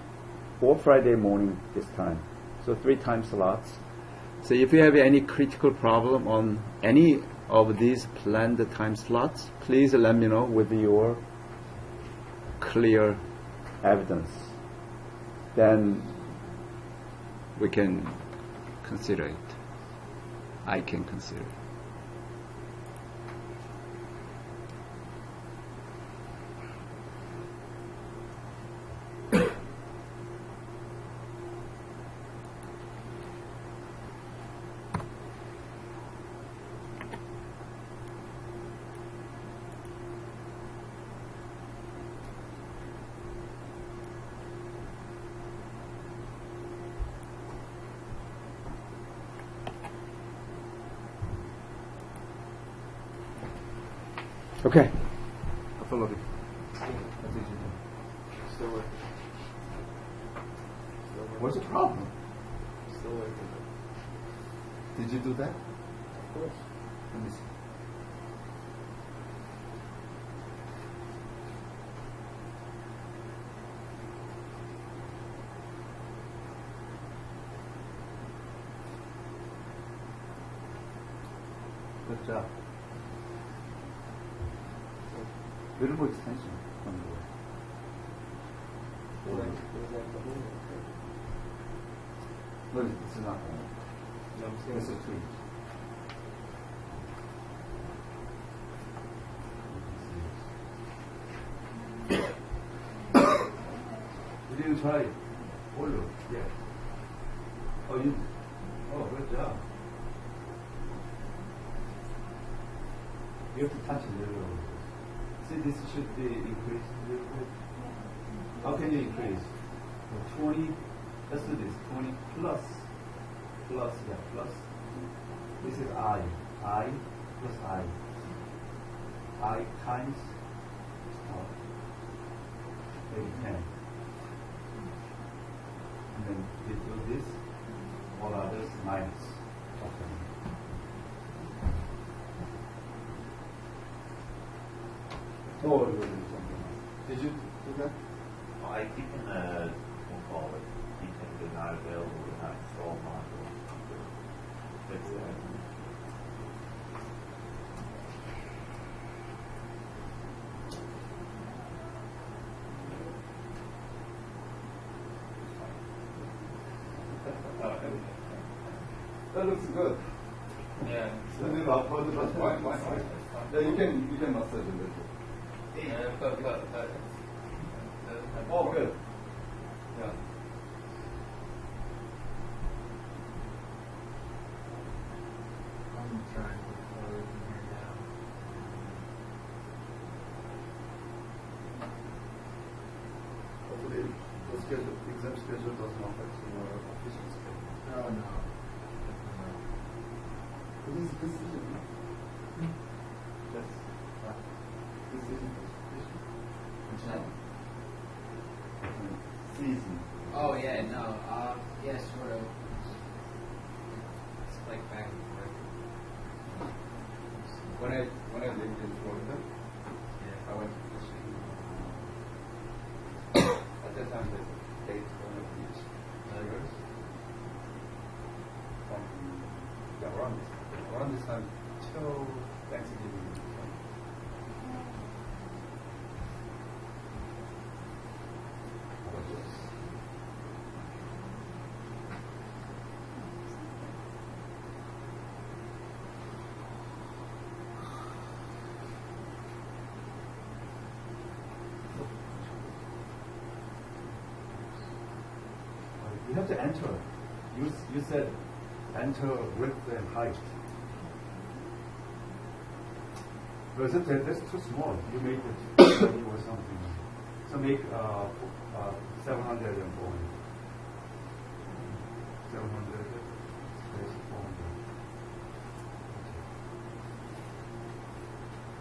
or Friday morning this time. So 3 time slots. So if you have any critical problem on any of these planned time slots, please let me know with your clear evidence. Then we can consider it. I can consider it. Okay. Follow me. Still working. What's the problem? Still working. Did you do that? Of course. Let me see. Good job. Little more extension on the way. No, it's not. It's a tweet. You didn't try it. Follow. Yeah. Oh, you. Oh, good job. You have to touch it a little. See, this should be increased a little bit. How can you increase? 20. Let's do this. 20 plus. Plus, yeah, plus. This is I. I plus I. I times maybe 10. And then we do this. All others minus. Okay. Or we'll do something else. Did you do that? Well, I keep in the, we'll call it, keeping the not available, the not installed module. Fix that. That looks good. Yeah. Yeah, you can massage a little. Oh, good. Yeah. I'm trying to put everything here now. Hopefully, the schedule, exam schedule doesn't affect your official schedule. Oh, no. This is decision. Yes. Decision. What's that? Season. Oh yeah, no. Yeah, sort of. It's like back and forth. When I lived in Florida, I went to fishing. At that time, the to enter. You said enter width and height. But that's too small. You make it 30 or something. So make 700 and 400. 700 space 400.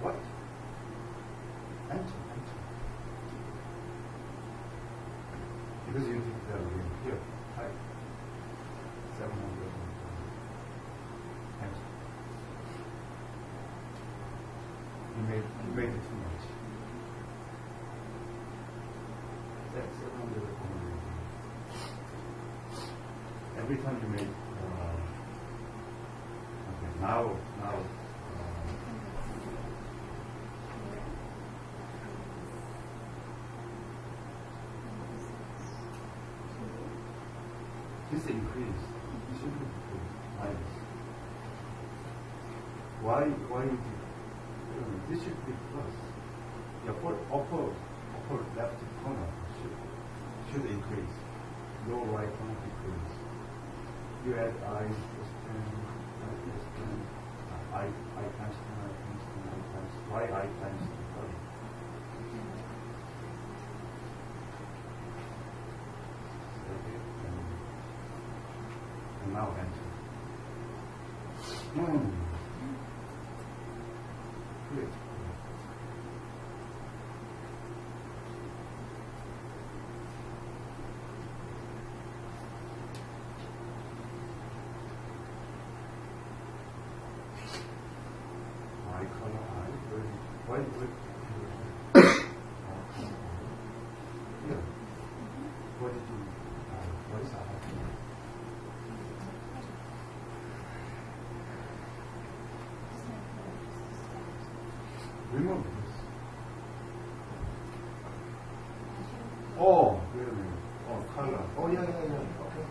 What? Enter. Because you did that here. Height. 700 and 400. Enter. You made it too much. That's 700 and 400. Every time you make, okay, now, this increase, this should increase, minus. Why you do, this should be plus. The upper left corner should increase. Lower right corner decrease. You add I plus 10, I plus 10, I times 10, I times 10, I times, why I times 30? And now enter. Good. My color I, why yeah. What did you, what is that? Remove this. Oh, wait a minute. Oh, color. Oh, yeah. Okay.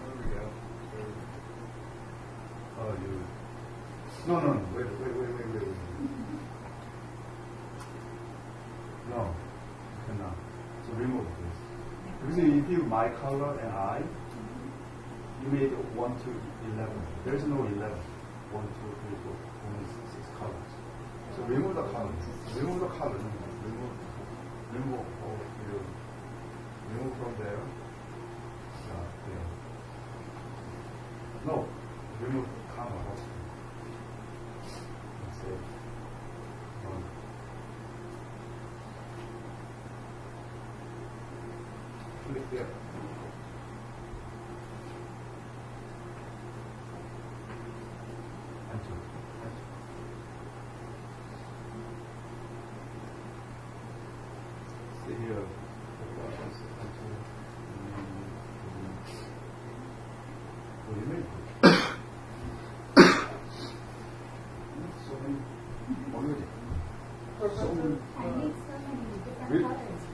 There we go. Oh, you. No. Wait. No, you cannot. So remove this. Because if you my color and I, you made 1 to 11. There's no 11. 1, 2, 3, 4. Only 6 colors. So remove the color. Remove the color. Remove all you. Remove from there. There. No. Remove comma also. That's it. Click there. Enter. Stay here. What do you mean? So many already. So many. I need so many different Really? colors.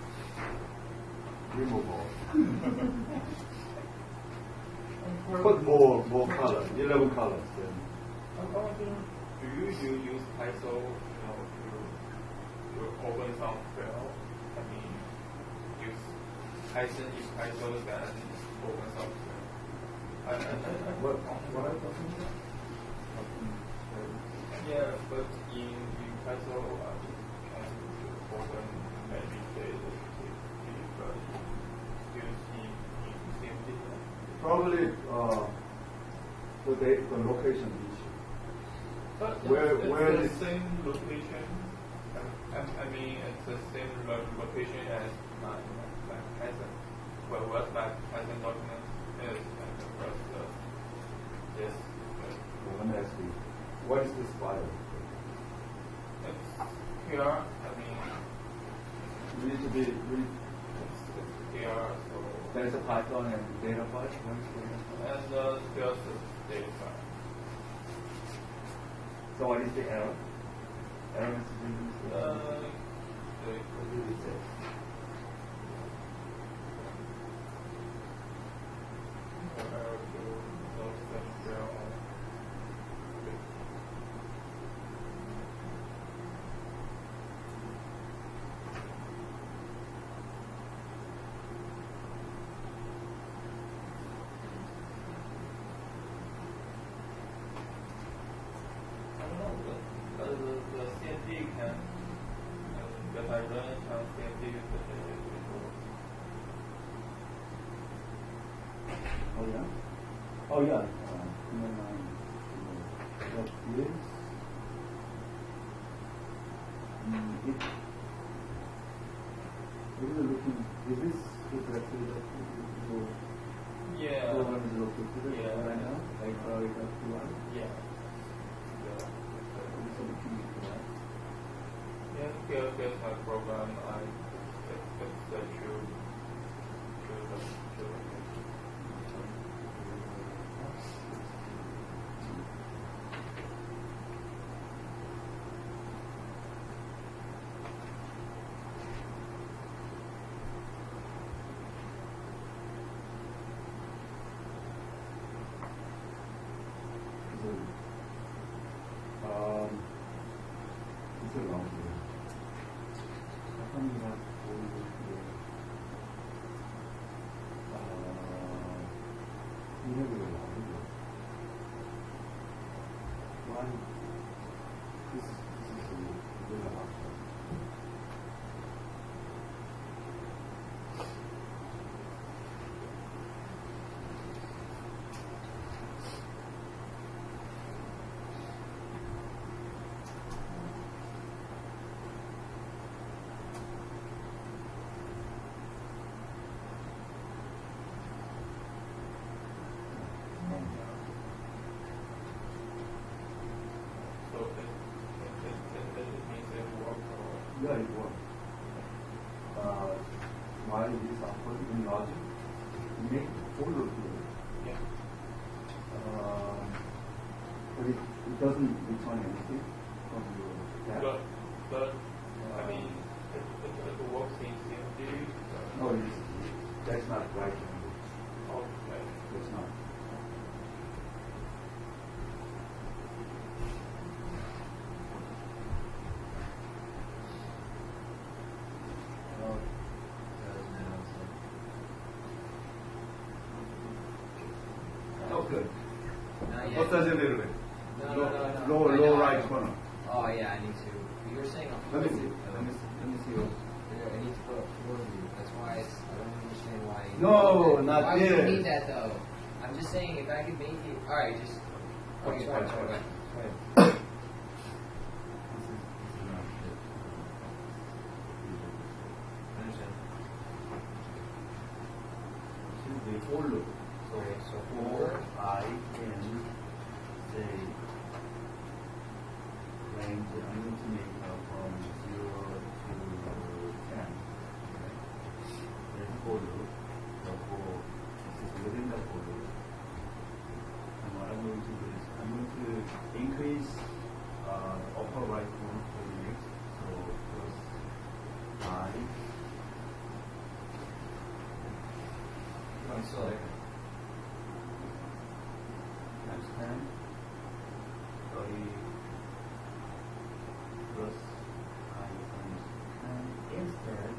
Remove all. Put more color. 11 colors. Then. Do you use ISO, to open software? I mean, use Python is ISO then open software. What are you talking about? Yeah, but in Python, can open maybe but use in same Probably the location issue. But Where it's is- the same location? I mean, it's the same location as my Python. Well, what my Python document is, and what this. Well, let me ask you, what is this file? It's here. I mean, We need to be. it's here. So There's a Python and data file. What is data file? and there's the data file. So what is the error? Error message. The What did it say? the CND can, that I learned on CND is the Oh yeah. Oh yeah. What is? It. What are you looking? Is this exactly that you yeah. program is located Yeah. right now? Like we got to one. Yeah. So looking into that. Yeah, here's my program. I set you to It's a long way. How come you have all this here? You have a long way. Why? This is a little hard. so it means it works or Yeah, it works. Why this offer in logic? You make folder here. yeah. But it doesn't return anything from your tab. But I mean it works in CND. No, that's not right. Okay. That's not. Oh, good. Not yet. What does a little bit? No. Low, I low know. right corner. Oh yeah, I need to. You were saying a Let me floor see. view. Let me see. What. Yeah, I need to put a floor view. That's why I don't understand why. you No, need that. not why would you this. need that though? I'm just saying if I could make it. All right, just. Okay, It's sorry. fine, Go fine. ahead. I understand. This is the for loop. Okay, so For I can say range I'm going to make from 0 to 10. There's a for loop. Therefore, this is within the for loop. And what I'm going to do is I'm going to increase the upper right corner for the next. So first I. I'm still there. Times 10, 30 plus I times 10. Instead,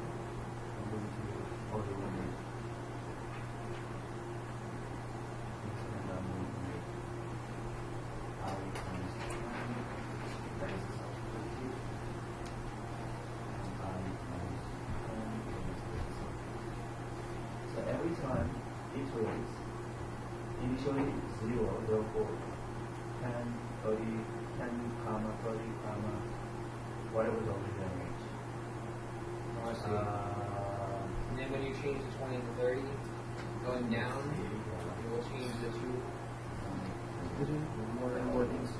I'm going to order one make. Instead, I'm going to make I times 10. That is the substitute. And I times 10 is the substitute. So every time it rates, initially 0, therefore 10, 30, 10, comma, 30, comma, whatever the original range. Oh, I see. And then when you change the 20 to 30, going down, it will change the two. More and more things.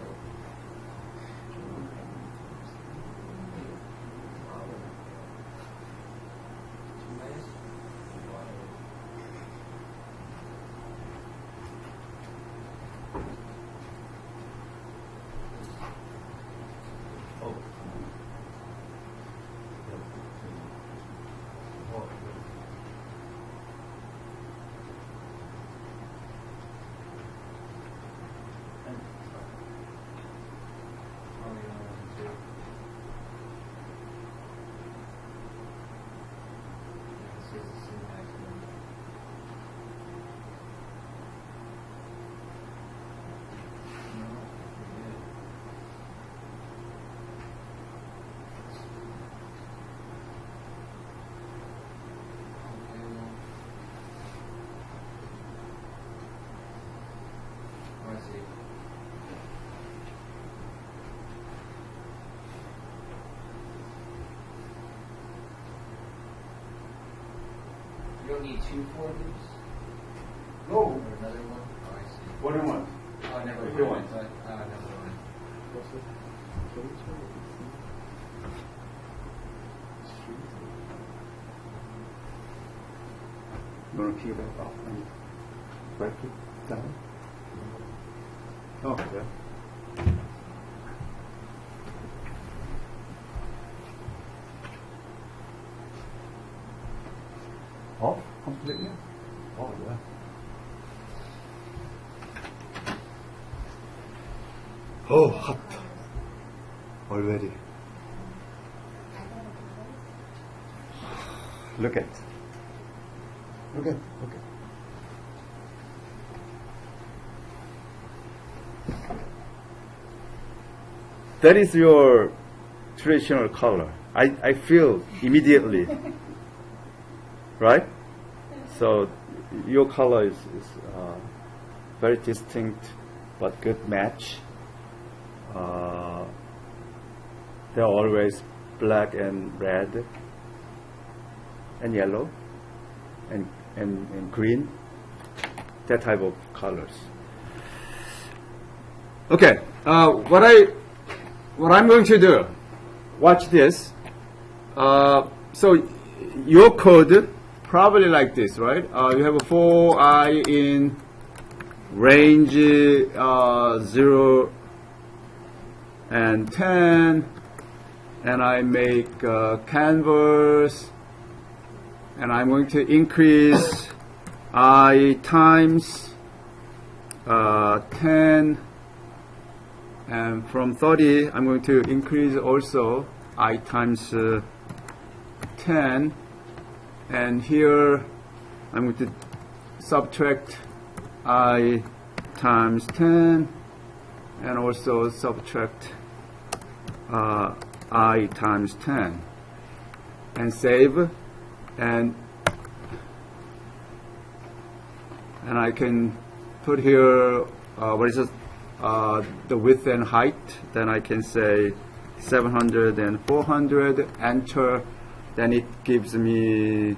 Oh. don't need 2 for loops? No. Or another one? Oh, I see. What do you want? Oh, never If mind. you want. I thought- oh, never mind. You want to peel that off and break it down? Oh, yeah. Off completely? Oh, yeah. Oh, hot. Already. Look at. Look at. Look at. That is your traditional color. I feel immediately. Right? So your color is very distinct but good match. They're always black and red and yellow and green, that type of colors. Okay, what I'm going to do, watch this. So your code probably like this, right? You have a for I in range 0 and 10, and I make canvas, and I'm going to increase I times 10, and from 30 I'm going to increase also I times 10, and here I'm going to subtract I times 10 and also subtract I times 10 and save, and I can put here what is it, the width and height. Then I can say 700 and 400, enter, then it gives me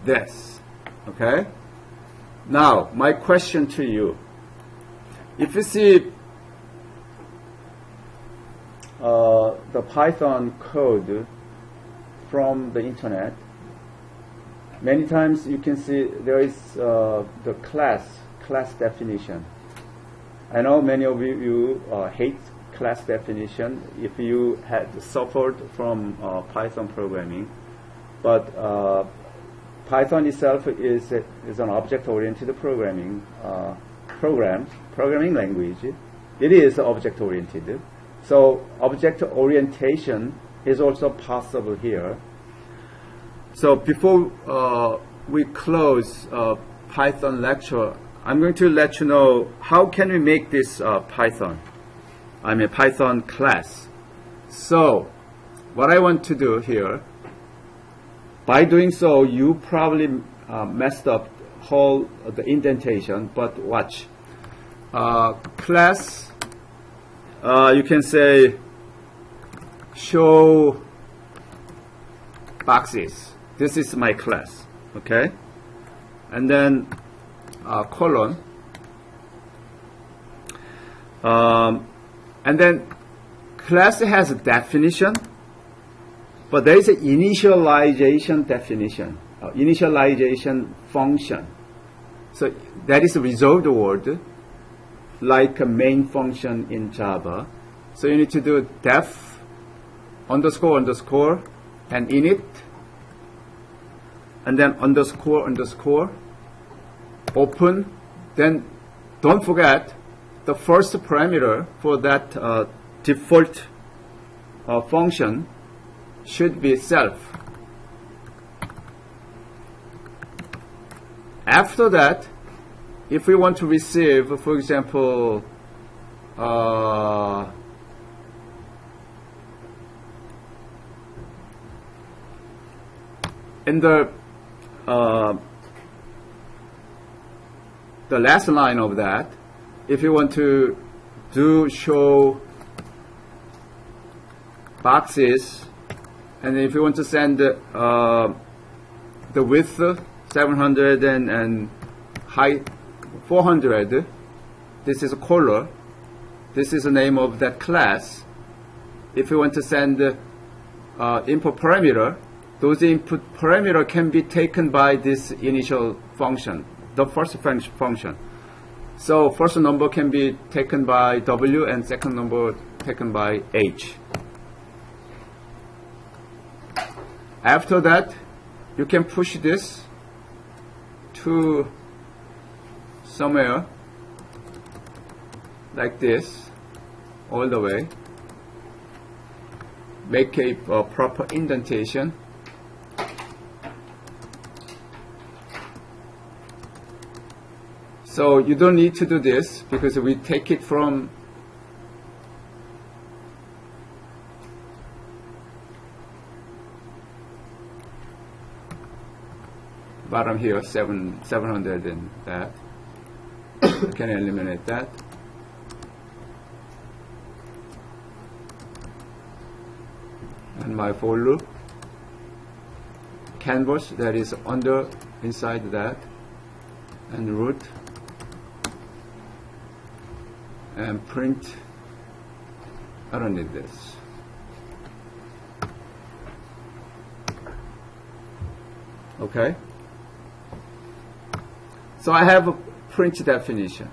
this. Okay, now my question to you, if you see the Python code from the internet, many times you can see there is the class definition. I know many of you hate class definition if you had suffered from Python programming, but Python itself is an object-oriented programming language. It is object-oriented. So object orientation is also possible here. So before we close Python lecture, I'm going to let you know how can we make this Python class. So what I want to do here, by doing so, you probably messed up the indentation, but watch. Class, you can say show boxes. This is my class, okay? And then colon. And then class has a definition, but there is an initialization definition, initialization function. So that is a reserved word, like a main function in Java. So you need to do def underscore underscore and init, and then underscore underscore open. Then don't forget the first parameter for that default function should be self. After that, if we want to receive, for example, in the last line of that, if you want to do show boxes, and if you want to send the width 700 and height 400. This is a color. This is the name of that class. If you want to send input parameter, those input parameter can be taken by this initial function, the first function. So first number can be taken by W and second number taken by H. After that, you can push this to somewhere like this all the way. Make a proper indentation. So you don't need to do this because we take it from bottom here, 700 and that. You can eliminate that. And my for loop. Canvas that is inside that. And root. And print. I don't need this. Okay. So I have a print definition.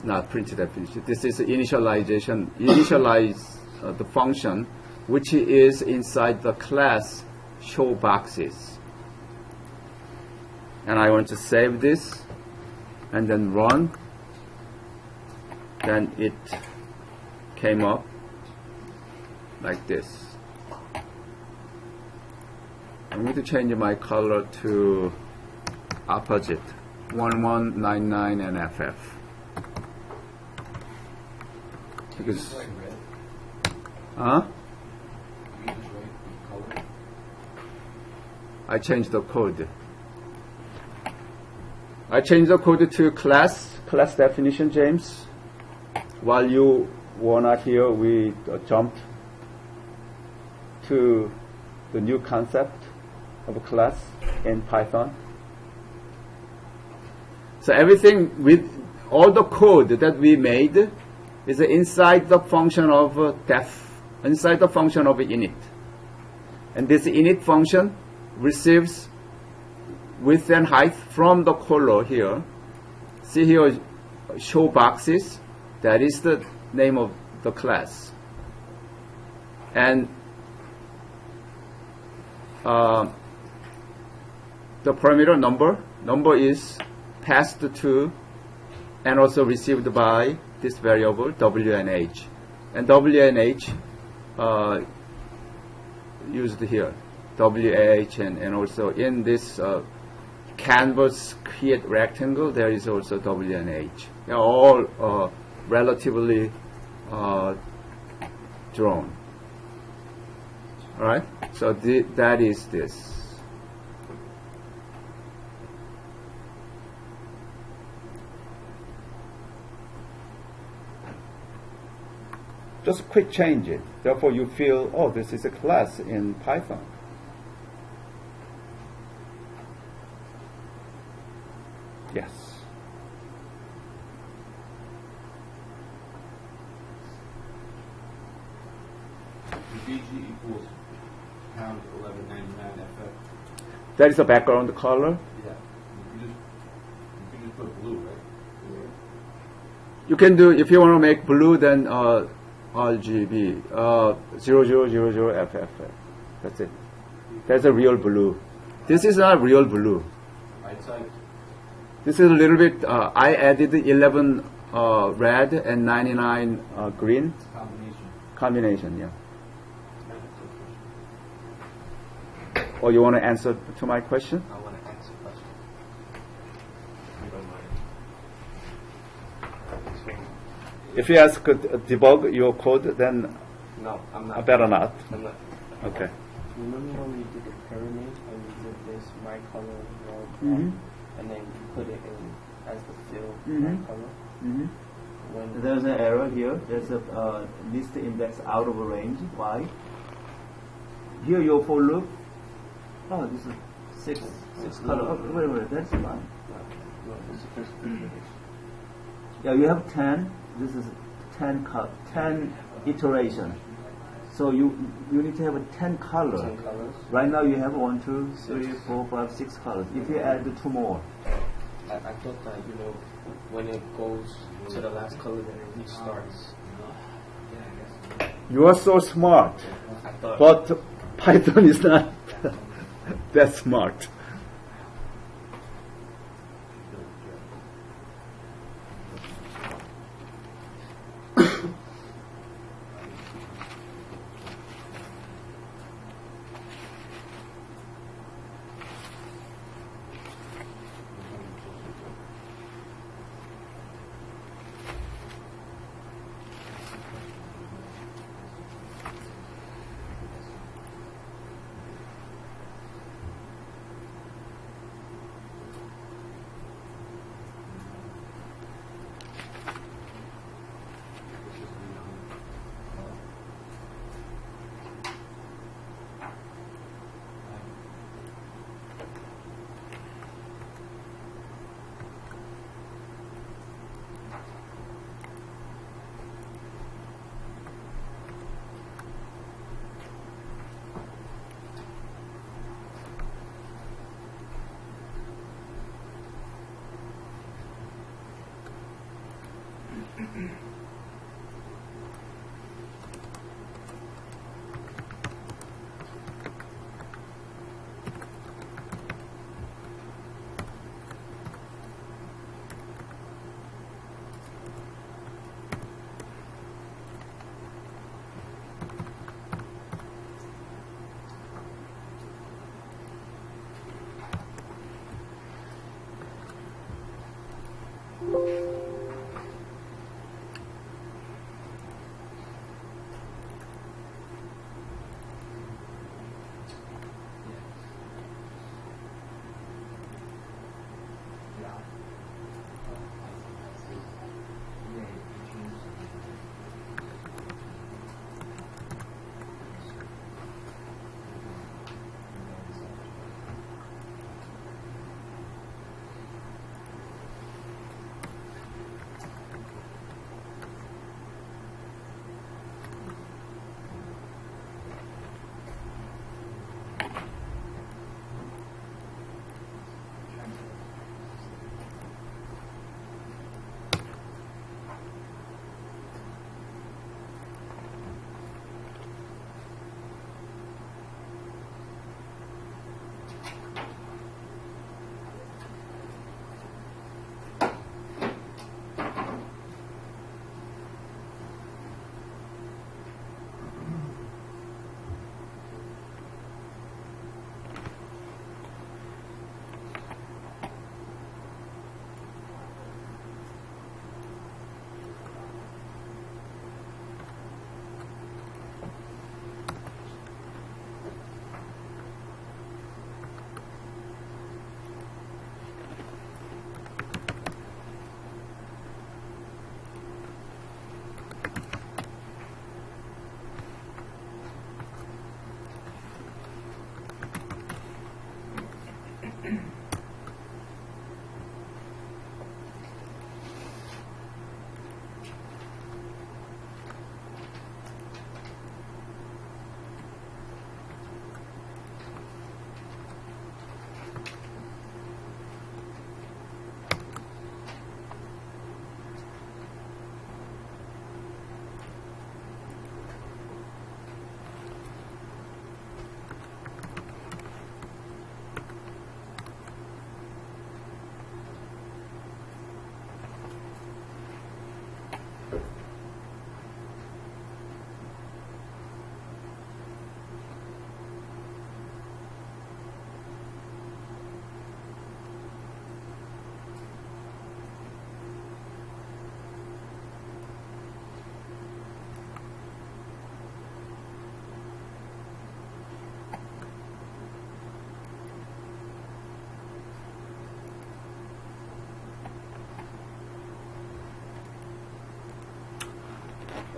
Not print definition. This is initialization. Initialize the function which is inside the class show boxes. And I want to save this and then run. Then it came up like this. I'm going to change my color to opposite 1199 and FF. Because Like red. huh? You just write the color. I changed the code. I changed the code to class definition, James. While you were not here, we jumped to the new concept of a class in Python. So everything with all the code that we made is inside the function of def, inside the function of init. And this init function receives width and height from the color here. See here, show boxes. That is the name of the class. And the parameter number is passed to and also received by this variable W and H. And W and H used here. WH and also in this canvas create rectangle, there is also W and H. They are all relatively drawn. Alright? So that is this. Just quick change it. Therefore you feel, oh, this is a class in Python. Yes. The BG equals pound 1199 FF. That is the background color. Yeah. You can just put blue, right? You can do, if you want to make blue, then RGB 0000FF. That's it. That's a real blue. This is not real blue. Right side. This is a little bit. I added 11 red and 99 green combination. Yeah. Or you want to answer to my question? I want to answer the question. You don't mind. If you ask debug your code, then No, I'm I not. better not. I'm not. Okay. Remember when we did the pyramid and we did this my color red, Mhm. and then you put it in as the fill Mhm. my color? Mm-hmm. When There's an error here. There's a list index out of range. Why? here your for loop. Oh, this is six color. Oh, wait, that's fine. No, this is the first picture. Yeah, you have 10. This is 10 iteration. So you need to have 10 colors. 10 colors. Right now you have 1, 2, 3, 4, 5, 6 colors. If you add 2 more, I thought that, when it goes to the last color, then it restarts. you are so smart. I thought. But Python is not that smart.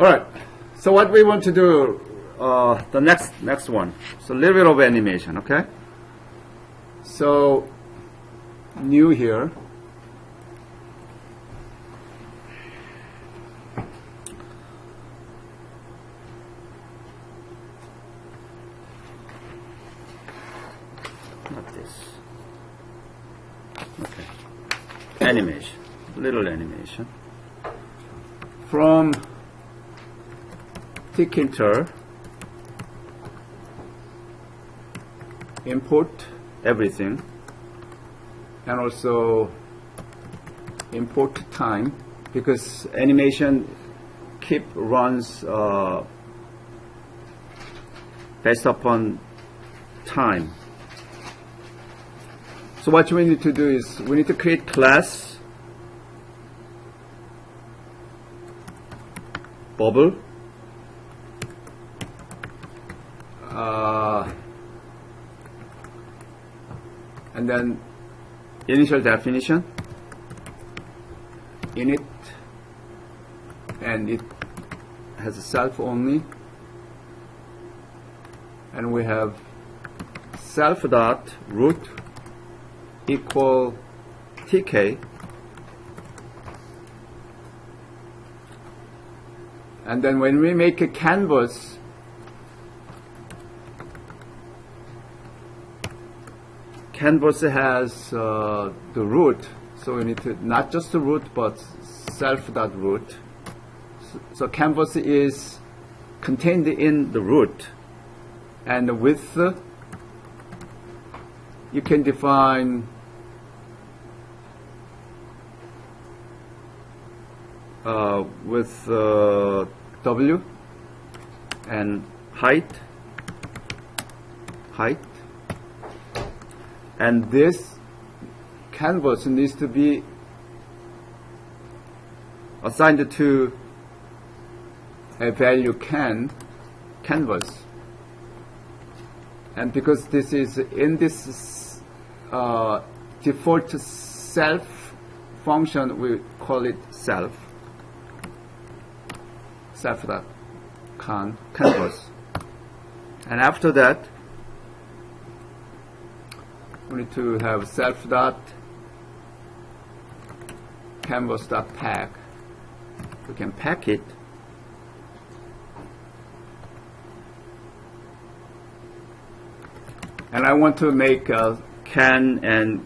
All right. So what we want to do, the next one. So a little bit of animation, okay? So new here. Not this. Okay. Animation. Little animation. From Tkinter, import everything, and also import time, because animation runs based upon time. So what we need to do is we need to create class bubble, and then initial definition, init, and it has a self only, and we have self dot root equal tk, and then when we make a canvas, canvas has the root, so we need to not just the root but self dot root. So canvas is contained in the root, and the width you can define with W, and height, and this canvas needs to be assigned to a value canvas, and because this is in this default self function, we call it self dot canvas, and after that we need to have self dot canvas dot pack. We can pack it, and I want to make can and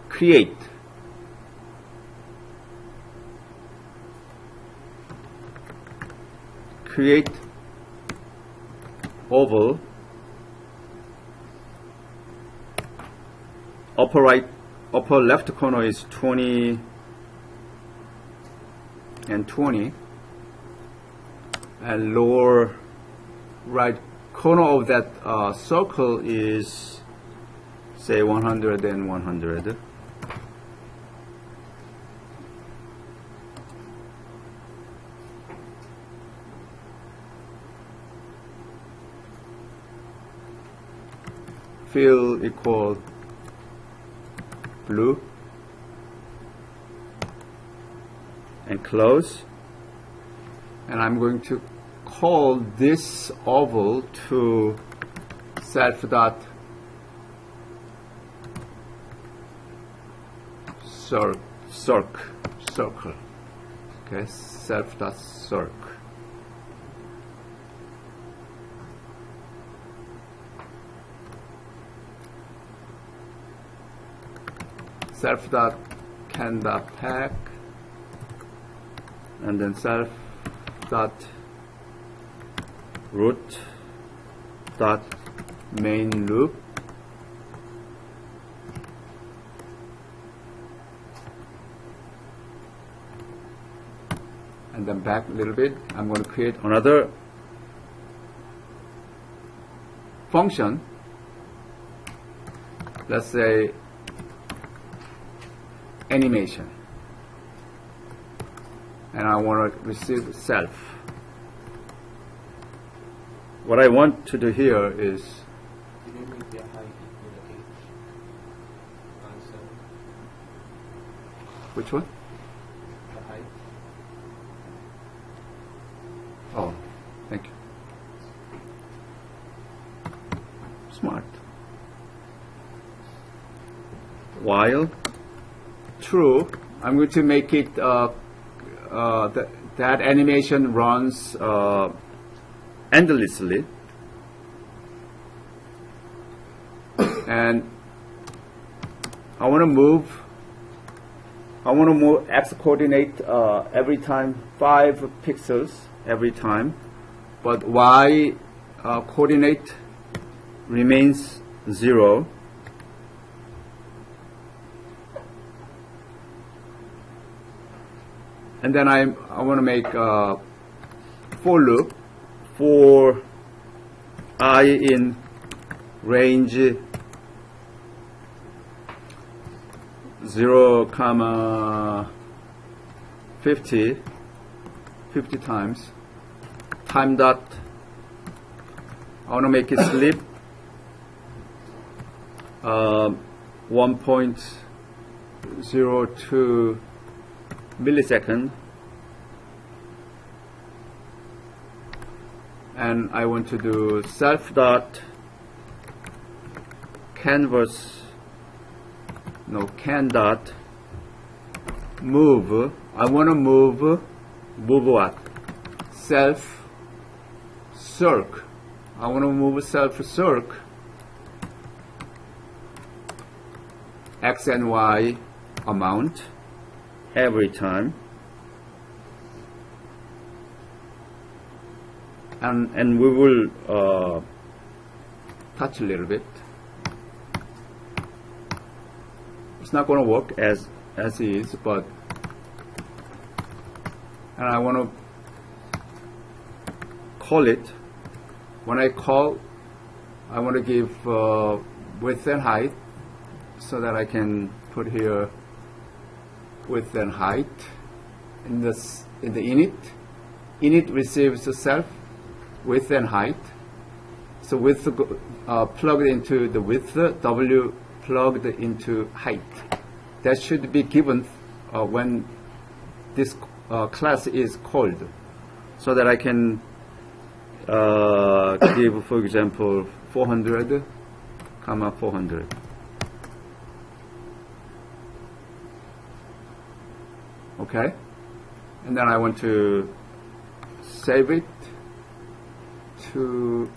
create. Create oval, upper left corner is 20 and 20, and lower right corner of that circle is say 100 and 100. Fill equal blue, and close, and I'm going to call this oval to self dot circle. Okay, self dot circle. Self dot can dot pack, and then self dot root dot main loop, and then back a little bit. I'm going to create another function. Let's say animation, and I want to receive self. What I want to do here is Did you make the height equal to h on 7? which one? The height. Oh, thank you. Smart. While true, I'm going to make it that animation runs endlessly, and I want to move x coordinate every time 5 pixels every time, but y coordinate remains 0. And then I want to make a for loop for I in range 0, 50 times. Time dot, I want to make it sleep 1.02 millisecond, and I want to do self dot canvas, no, can dot move. I want to move what? Self circ. I want to move self circ x and y amount every time, and we will touch a little bit. It's not going to work as is, but, and I want to call it. When I call, I want to give width and height, so that I can put here width and height in the init. Init receives the self width and height. So width plugged into the width, W plugged into height. That should be given when this class is called, so that I can give, for example, 400, 400. Okay, and then I want to save it to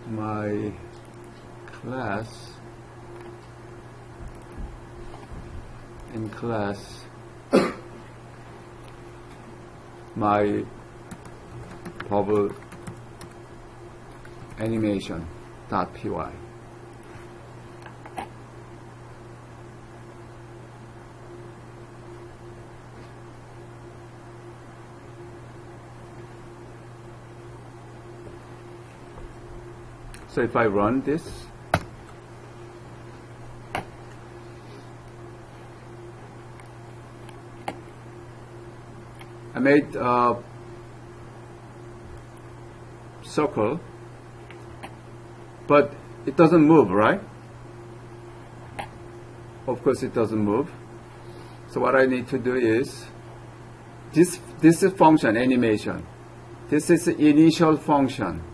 my class. In class, my bubble animation.py. So if I run this, I made a circle, but it doesn't move, right? Of course it doesn't move. So what I need to do is, this is function animation. This is the initial function.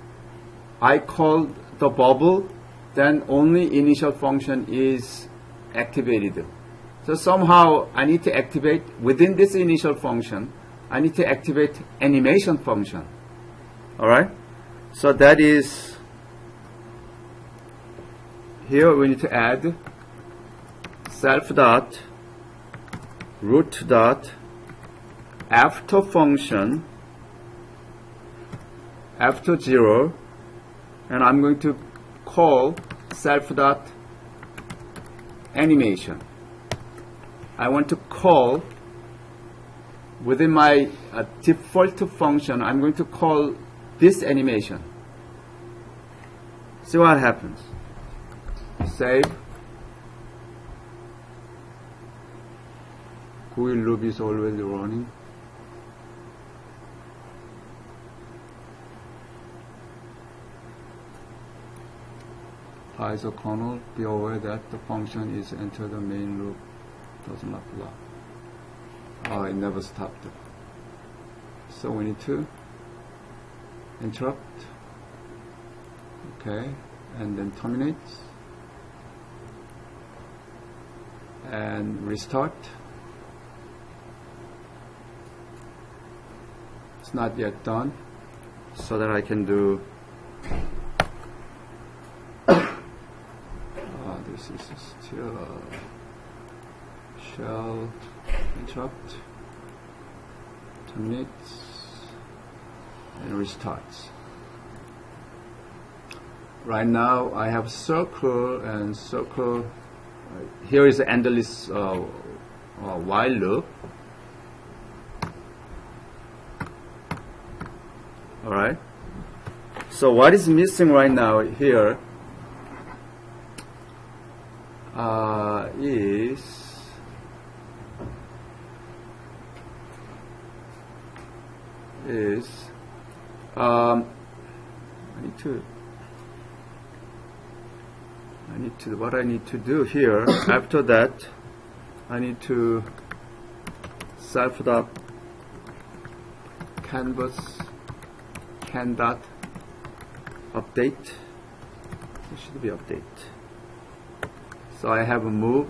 I call the bubble, then only initial function is activated. So somehow I need to activate within this initial function, I need to activate animation function. Alright? So that is, here we need to add self dot root dot after function after 0, and I'm going to call self dot animation. I want to call within my default function, I'm going to call this animation. See what happens. Save. GUI loop is already running. ISO kernel, be aware that the function is entered the main loop, does not block. Oh, it never stopped. So we need to interrupt, okay, and then terminates, and restart. It's not yet done, so that I can do this is still shell interrupt, terminates, and restarts. Right now I have circle and circle. Here is the endless while loop. Alright. So what is missing right now here is what I need to do here after that I need to self-dot canvas can dot update. It should be update. So I have a move.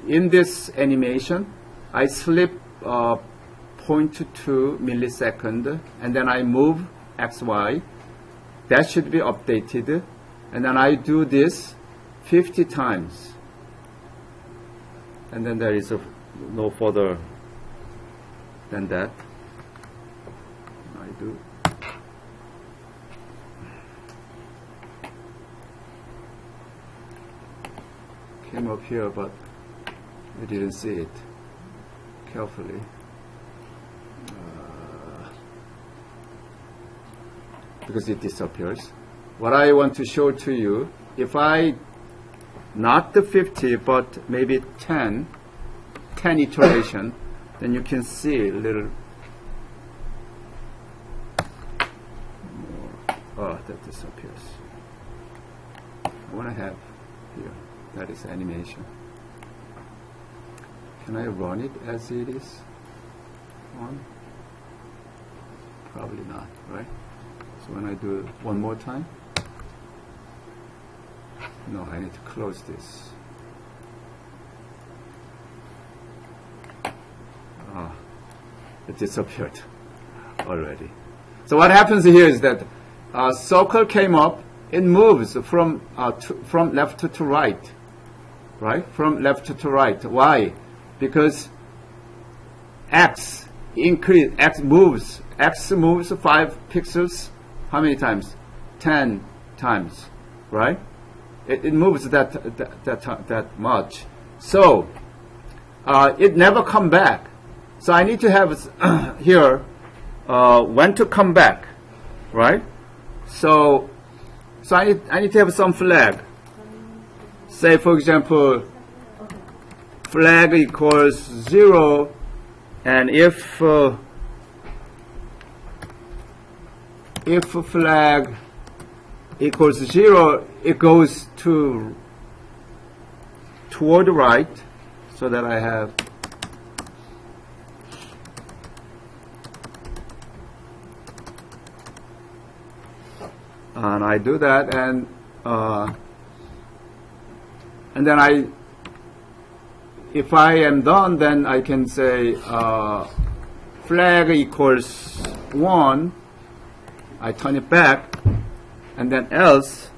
In this animation, I slip 0.2 millisecond, and then I move XY. That should be updated. And then I do this 50 times. And then there is no further than that. I do. Came up here, but we didn't see it carefully. Because it disappears. What I want to show to you, if I, not the 50, but maybe 10 iteration, then you can see a little more. Oh, that disappears. I want to have here. That is animation. Can I run it as it is on? Probably not, right? So when I do it one more time, no, I need to close this. Ah, it disappeared already. So what happens here is that circle came up, it moves from left to right, right? From left to right. Why? Because X moves 5 pixels. How many times? 10 times, right? It moves that much. So it never come back. So I need to have here when to come back, right? So I need to have some flag. Say for example, flag equals 0, and if flag equals 0, it goes toward the right, so that I have and I do that, and then if I am done, then I can say flag equals 1. I turn it back, and then else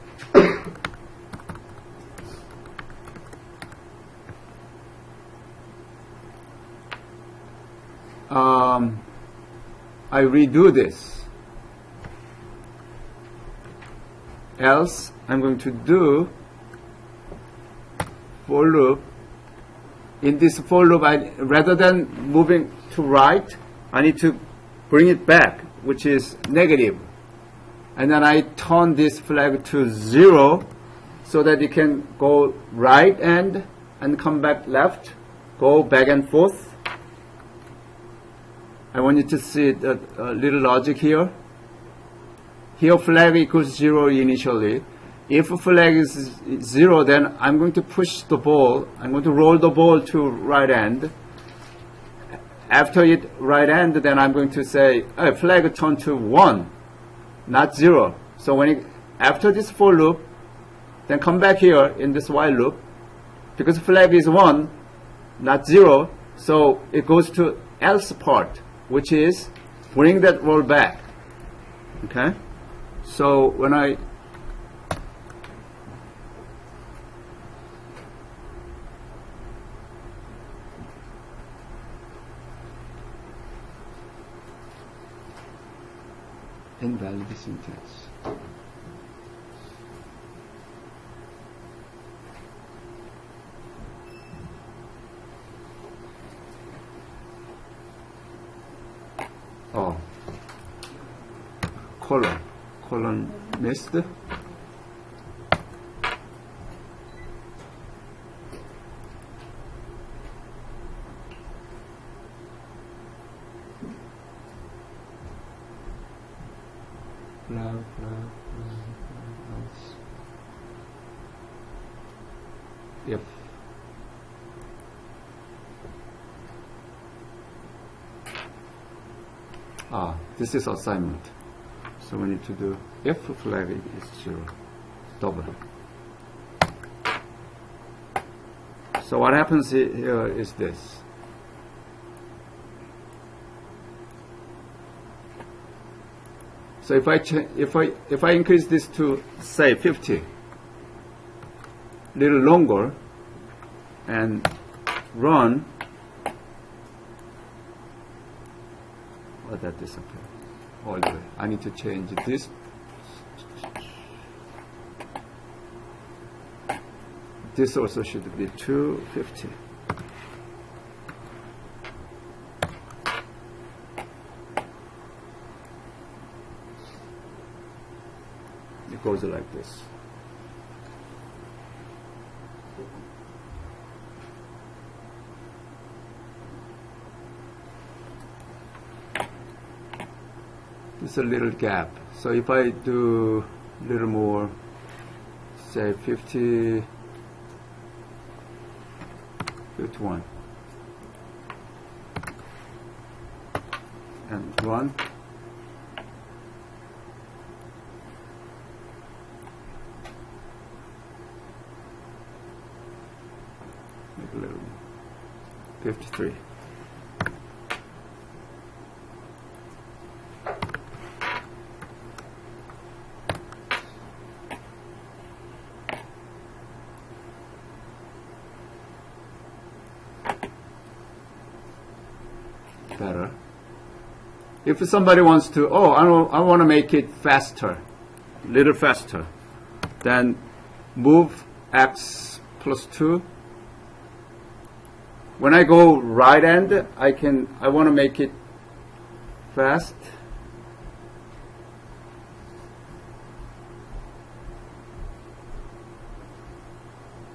I redo this. Else I'm going to do for loop. In this for loop, rather than moving to right, I need to bring it back, which is negative. And then I turn this flag to 0, so that it can go right and come back left, go back and forth. I want you to see the little logic here. Here flag equals 0 initially. If flag is 0, then I'm going to push the ball. I'm going to roll the ball to right end. After it right end, then I'm going to say flag turn to 1. not 0. So when it, after this for loop, then come back here in this while loop, because flag is 1, not 0, so it goes to else part, which is bring that roll back. Okay? So when I invalid syntax. Oh, colon missed. If this is assignment, so we need to do if flag is 0, double. So what happens here is this. So if I increase this to say 50, little longer, and run, that disappeared all the way. I need to change this. This also should be 250. It goes like this. It's a little gap. So if I do a little more, say 50, 51, and run. Make a little more. 53. Better. If somebody wants to, I want to make it faster, little faster, then move x plus 2. When I go right hand, I want to make it fast.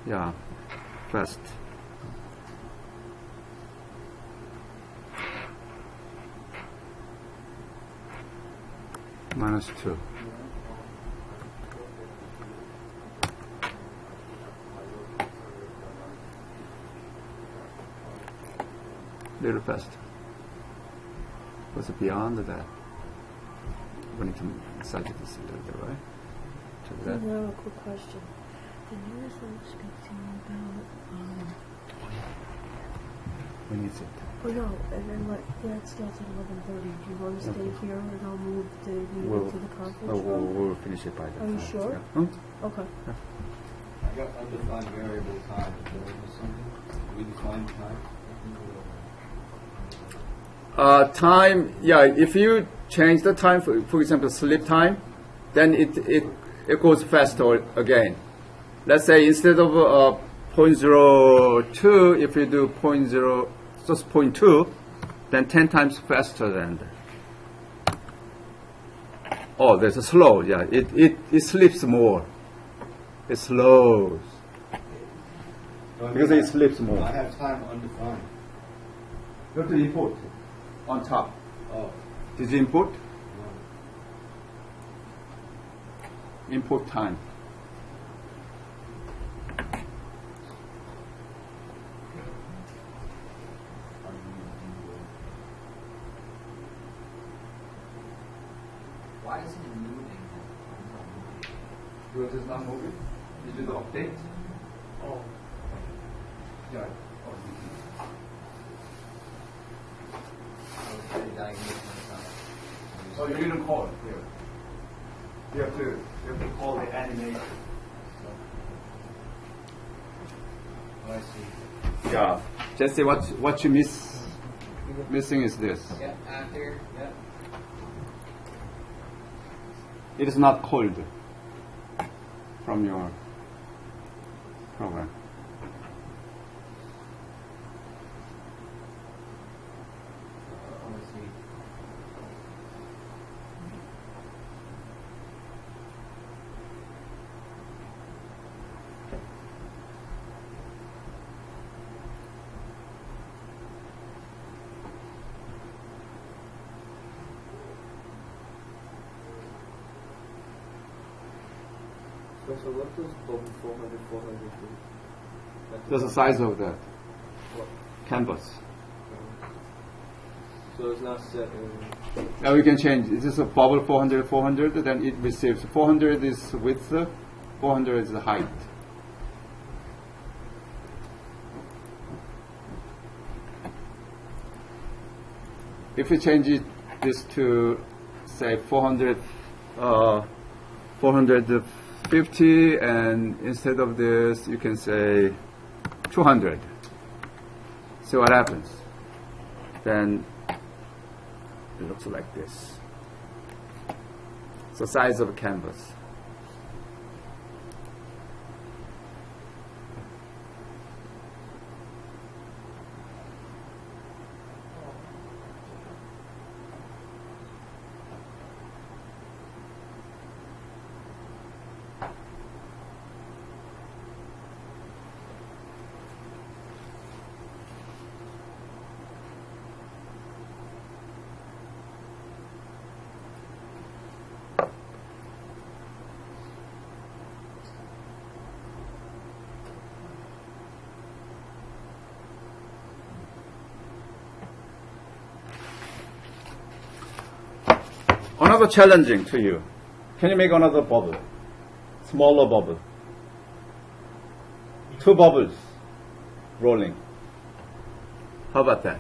Yeah, fast. -2. Little faster. What's beyond that? We need to massage this a little bit, right? To I that. have a quick question. Can you also speak to me about, When is it? oh no, and then like, that starts at 11:30. Do you want to stay here and I'll move the meeting to the conference room? We'll finish it by that Are you time. sure? Yeah. Hmm? Okay. I got undefined variable time. Is there something? We define time? Time, yeah, if you change the time, for example, sleep time, then it goes faster again. Let's say instead of 0.02, if you do 0.2, then 10 times faster than that. Oh, there's a slow, yeah, it sleeps more. It slows. Because it sleeps more. I have time undefined. You have to import on top. Oh. Did you import? No. Import time. Why isn't it moving? Yours is not moving? Did you do the update? Oh. Yeah. Oh, you didn't call it here. You have to call the animation. Oh, I see. Yeah. Jesse, what you missing is this. Yep, after, yep. It is not called from your program. Oh, I see. So what does bubble 400 do? That's the size of that What? canvas. So it's not set in. Now we can change. This is a bubble 400, then it receives 400 is width, 400 is the height. If you change this to say 450, and instead of this you can say 200. See what happens. Then it looks like this. It's the size of a canvas. Another challenging to you. Can you make another bubble? Smaller bubble. 2 bubbles rolling. How about that?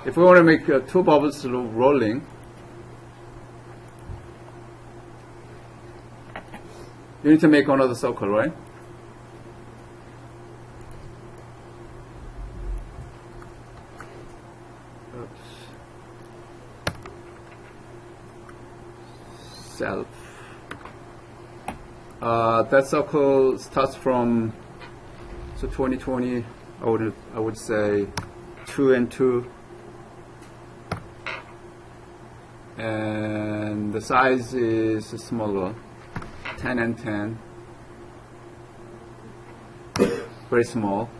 If we want to make 2 bubbles rolling, you need to make another circle, right? Self. That circle starts from 2020. I would say 2 and 2, and the size is smaller, 10 and 10, very small.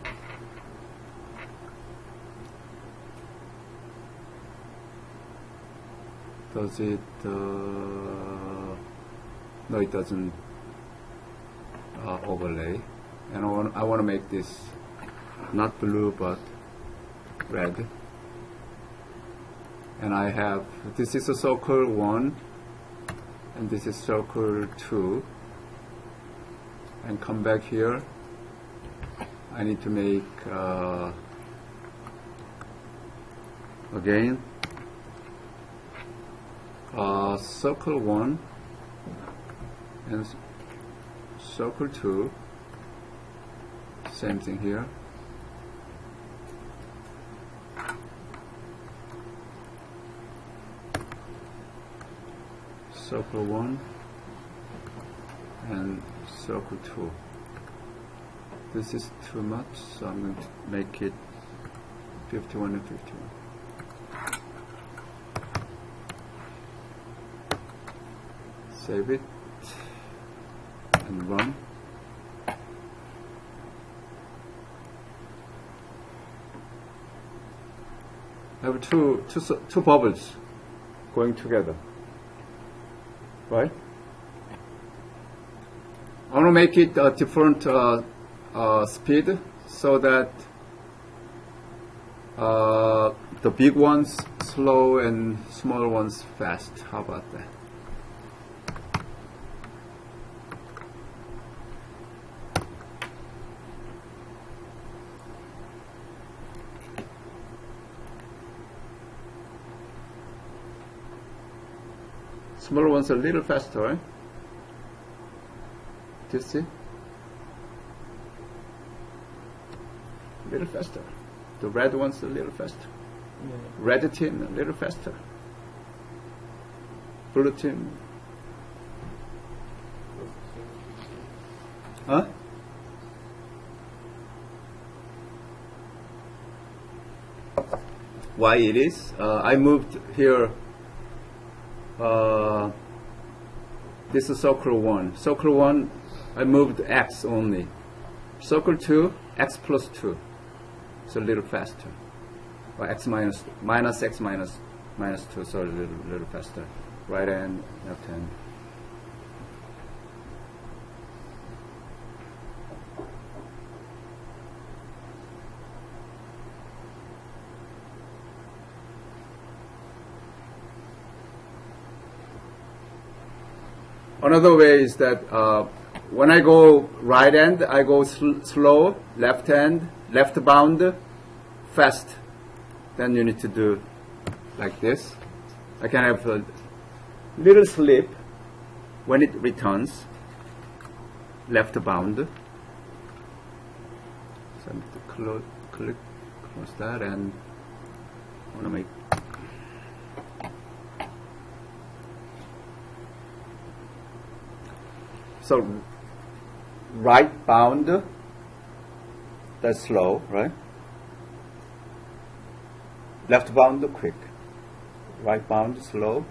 Does it? No, it doesn't overlay. And I want to make this not blue but red. And I have, this is a circle 1, and this is circle 2. And come back here. I need to make again circle 1 and circle 2, same thing here. Circle 1 and circle 2. This is too much, so I'm going to make it 51 and 51. Save it and run. I have two bubbles going together, right? I want to make it a different speed so that the big ones slow and small ones fast. How about that? Smaller ones are a little faster, right? Do you see? A little faster. The red ones a little faster. Yeah. Red tin a little faster. Blue tin. Huh? Why it is? I moved here. This is circle 1. Circle 1, I moved x only. Circle 2, x plus 2. So a little faster. Or x minus x minus 2, so a little faster. Right hand, left hand. Another way is that when I go right hand, I go slow, left hand, left bound, fast. Then you need to do like this. I can have a little slip when it returns, left bound. So I need to close that, and I want to make so right bound, that's slow, right? Left bound, quick. Right bound, slow.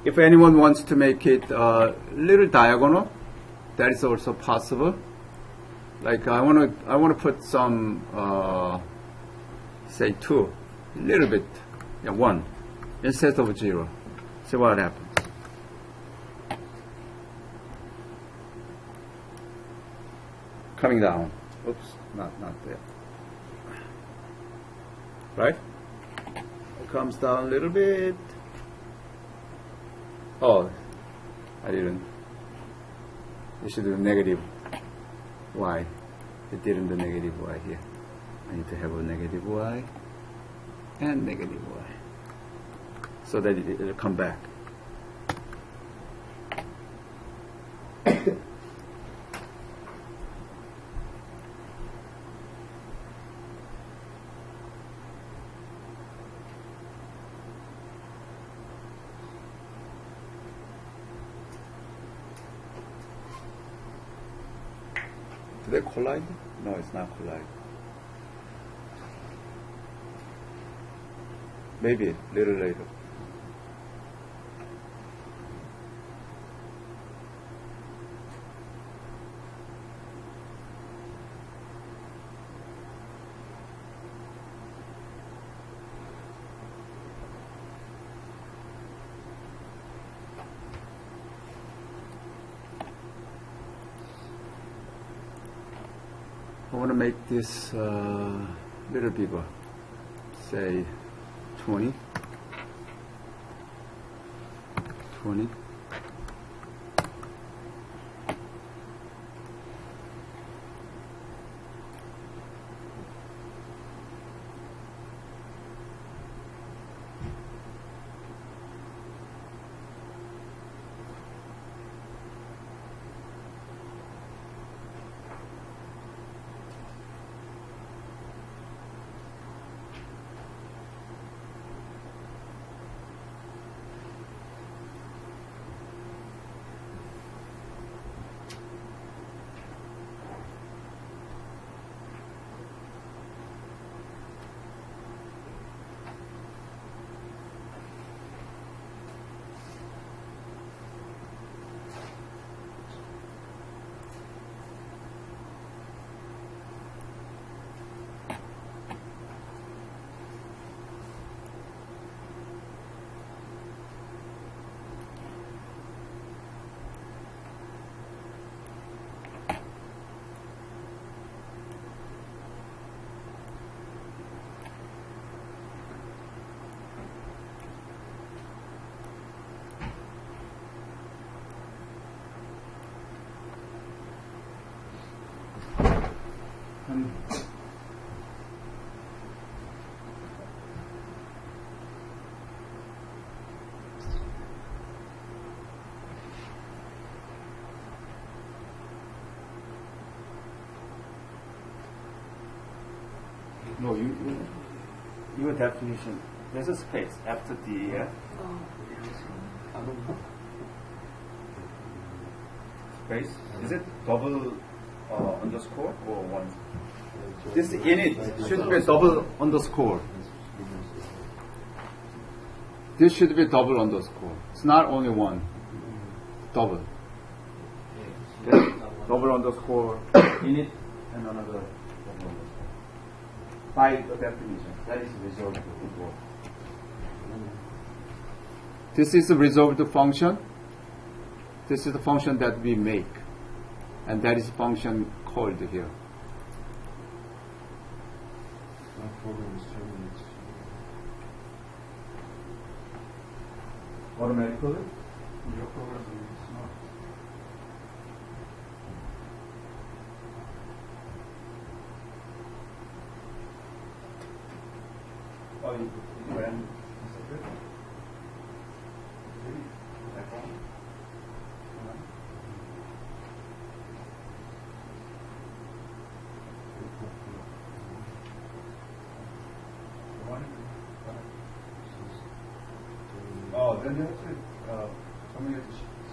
If anyone wants to make it a little diagonal, that is also possible. Like I want to put some, say 2, a little bit, 1, instead of 0. See what happens. Coming down. Oops, not there. Right? It comes down a little bit. Oh, I didn't. You should do negative y. It didn't do negative y here. I need to have a negative y and negative y so that it'll come back. Do they collide? No, it's not collide. Maybe a little later. I want to make this little bigger, say 20. No, your definition. There's a space after the space. Is it double underscore or one? This init should be double underscore. This should be double underscore. It's not only one. Double. Double underscore init and another double underscore. By the definition, that is resolved before. This is a resolved function. This is the function that we make, and that is function called here. Automatically? Your program is not. Oh, you ran separate? That one? Oh, then you have to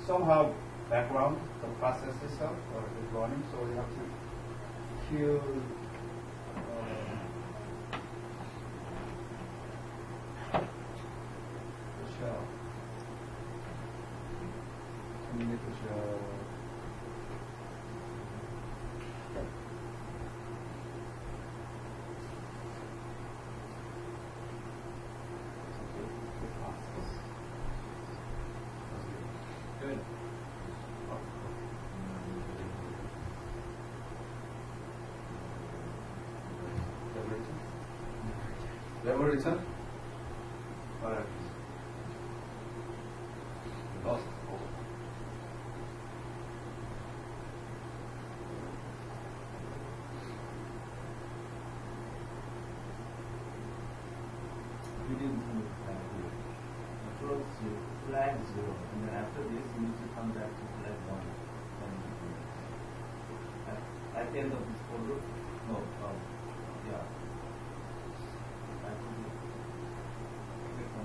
somehow background the process itself or is running, so you have to kill the shell. Terminate the shell. Good. Level return? Alright. Lost. You didn't come with flag here. Approach you, flag 0, and then after this you need to come back to flag 1. At the end of this folder, no, yeah. Click on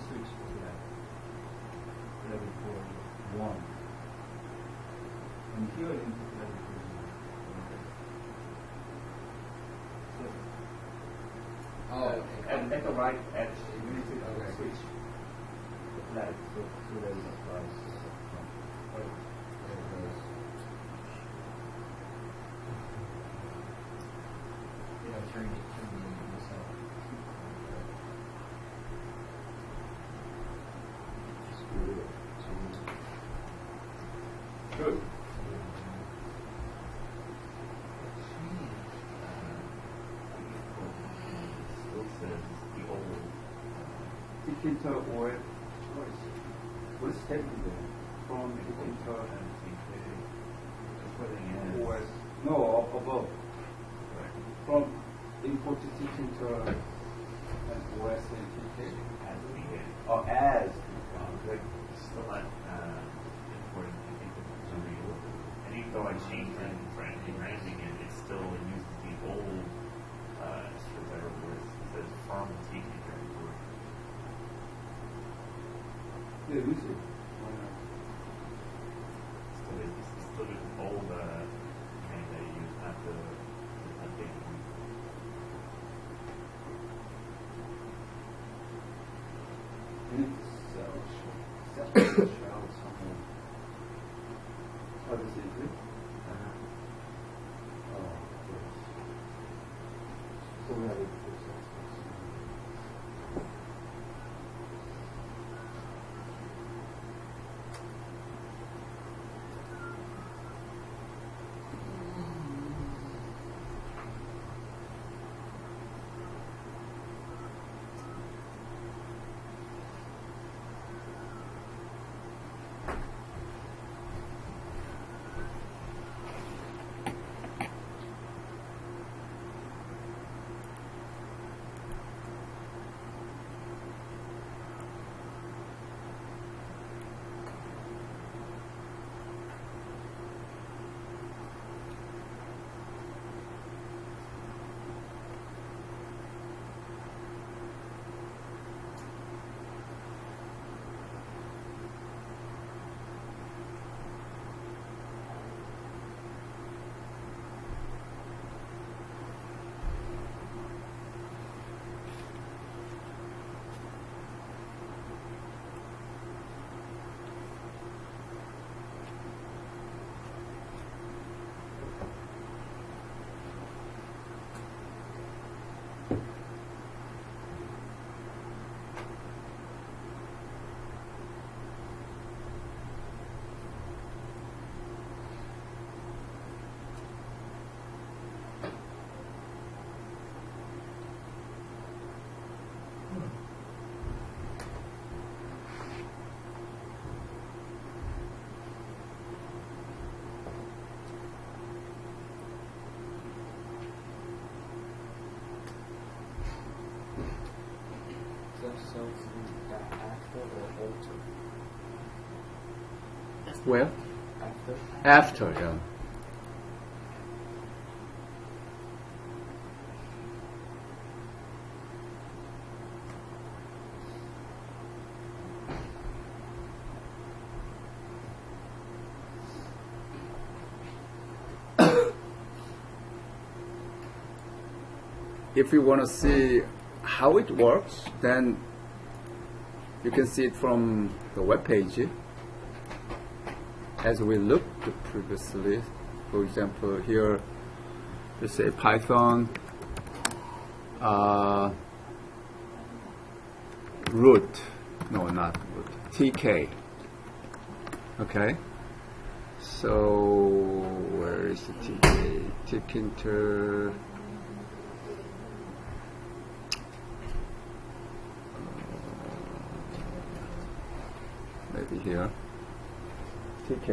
switch to that level 1. And here you put level 2. So, at the right edge, you need to switch the flag so there is a flag. Turn the yourself. Good. Still says the old. Tikinter or what is technical from Tikinter and or no above. From import to Tikinter and OS and TK As needed. or as Like, still not important to think of the real. And even though I changed it for branding it, it still uses the old whatever word it says from taking word. yeah, use it. Still the old name that you use, not the updated one. You need to separate the shell somewhere. Oh, this is it? Oh, yes. So we have it. itself in that after or alter? Where? After. After, yeah. If you want to see how it works, then you can see it from the web page. As we looked previously, for example, here you say Python root, no, not root, TK. Okay, so where is the TK? Tkinter. Maybe here. TK.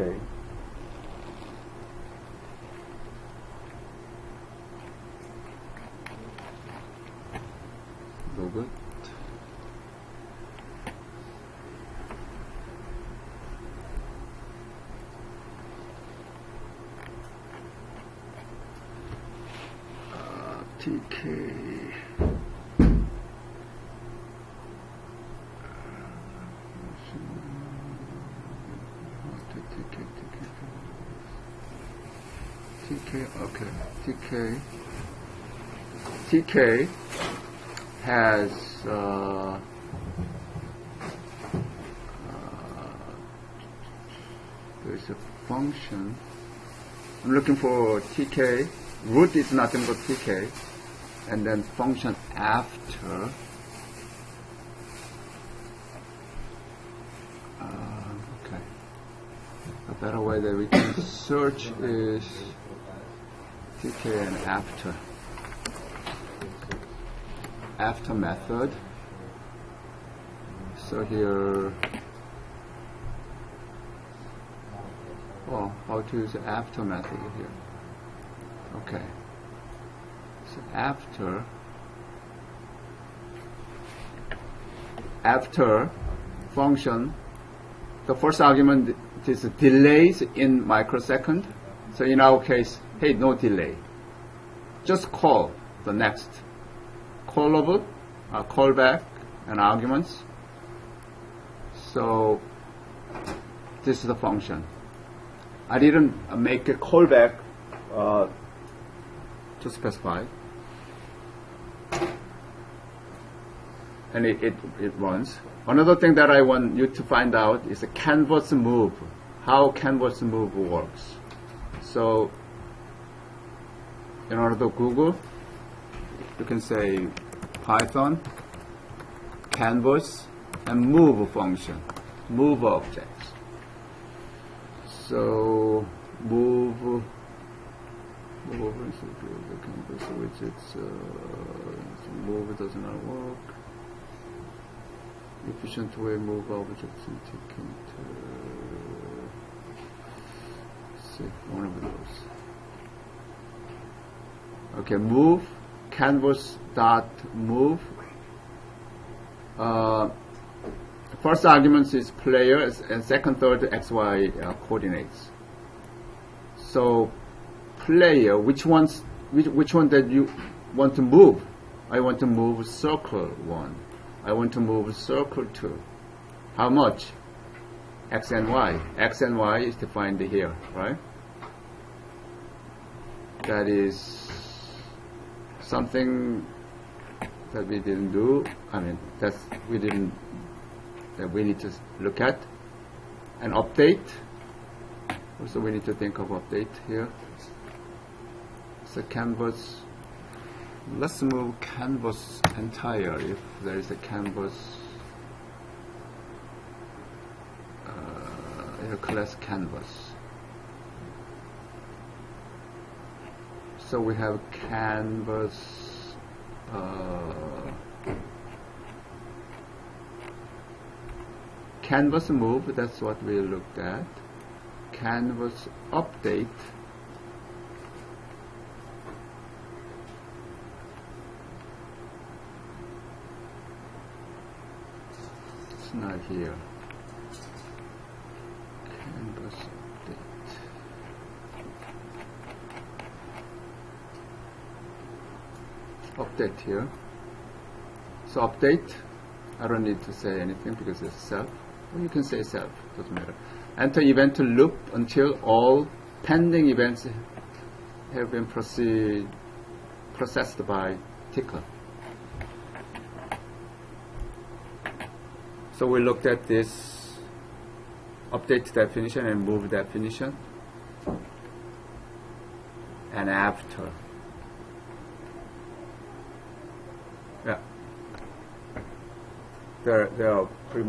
Google. TK. TK, okay. TK has there's a function. I'm looking for TK. Root is nothing but TK, and then function after. Okay. A better way that we can search is TK and after. After method. So here, how to use the after method here. Okay. So after function, the first argument is delays in microsecond. So in our case, hey, no delay. Just call the next callable, callback, and arguments. So this is the function. I didn't make a callback to specify, and it runs. Another thing that I want you to find out is a canvas move. How canvas move works. So in order to Google, you can say Python canvas and move function, move objects. So move over the canvas, which it's move does not work. Efficient way move objects and taking see one of those. Okay, move canvas dot move. First argument is player, and second, third XY coordinates. So player, which one that you want to move? I want to move circle 1. I want to move circle 2. How much? X and Y. X and Y is defined here, right? That is something that we didn't do. I mean, that we need to look at. And update. Also, we need to think of update here. So canvas. Let's move canvas entire if there is a canvas class canvas. So we have canvas canvas move, that's what we looked at. Canvas update. not here. Canvas update here. So update, I don't need to say anything because it's self. Or you can say self, doesn't matter. Enter event to loop until all pending events have been processed by ticker. So we looked at this update definition and move definition. And after. Yeah. There are pretty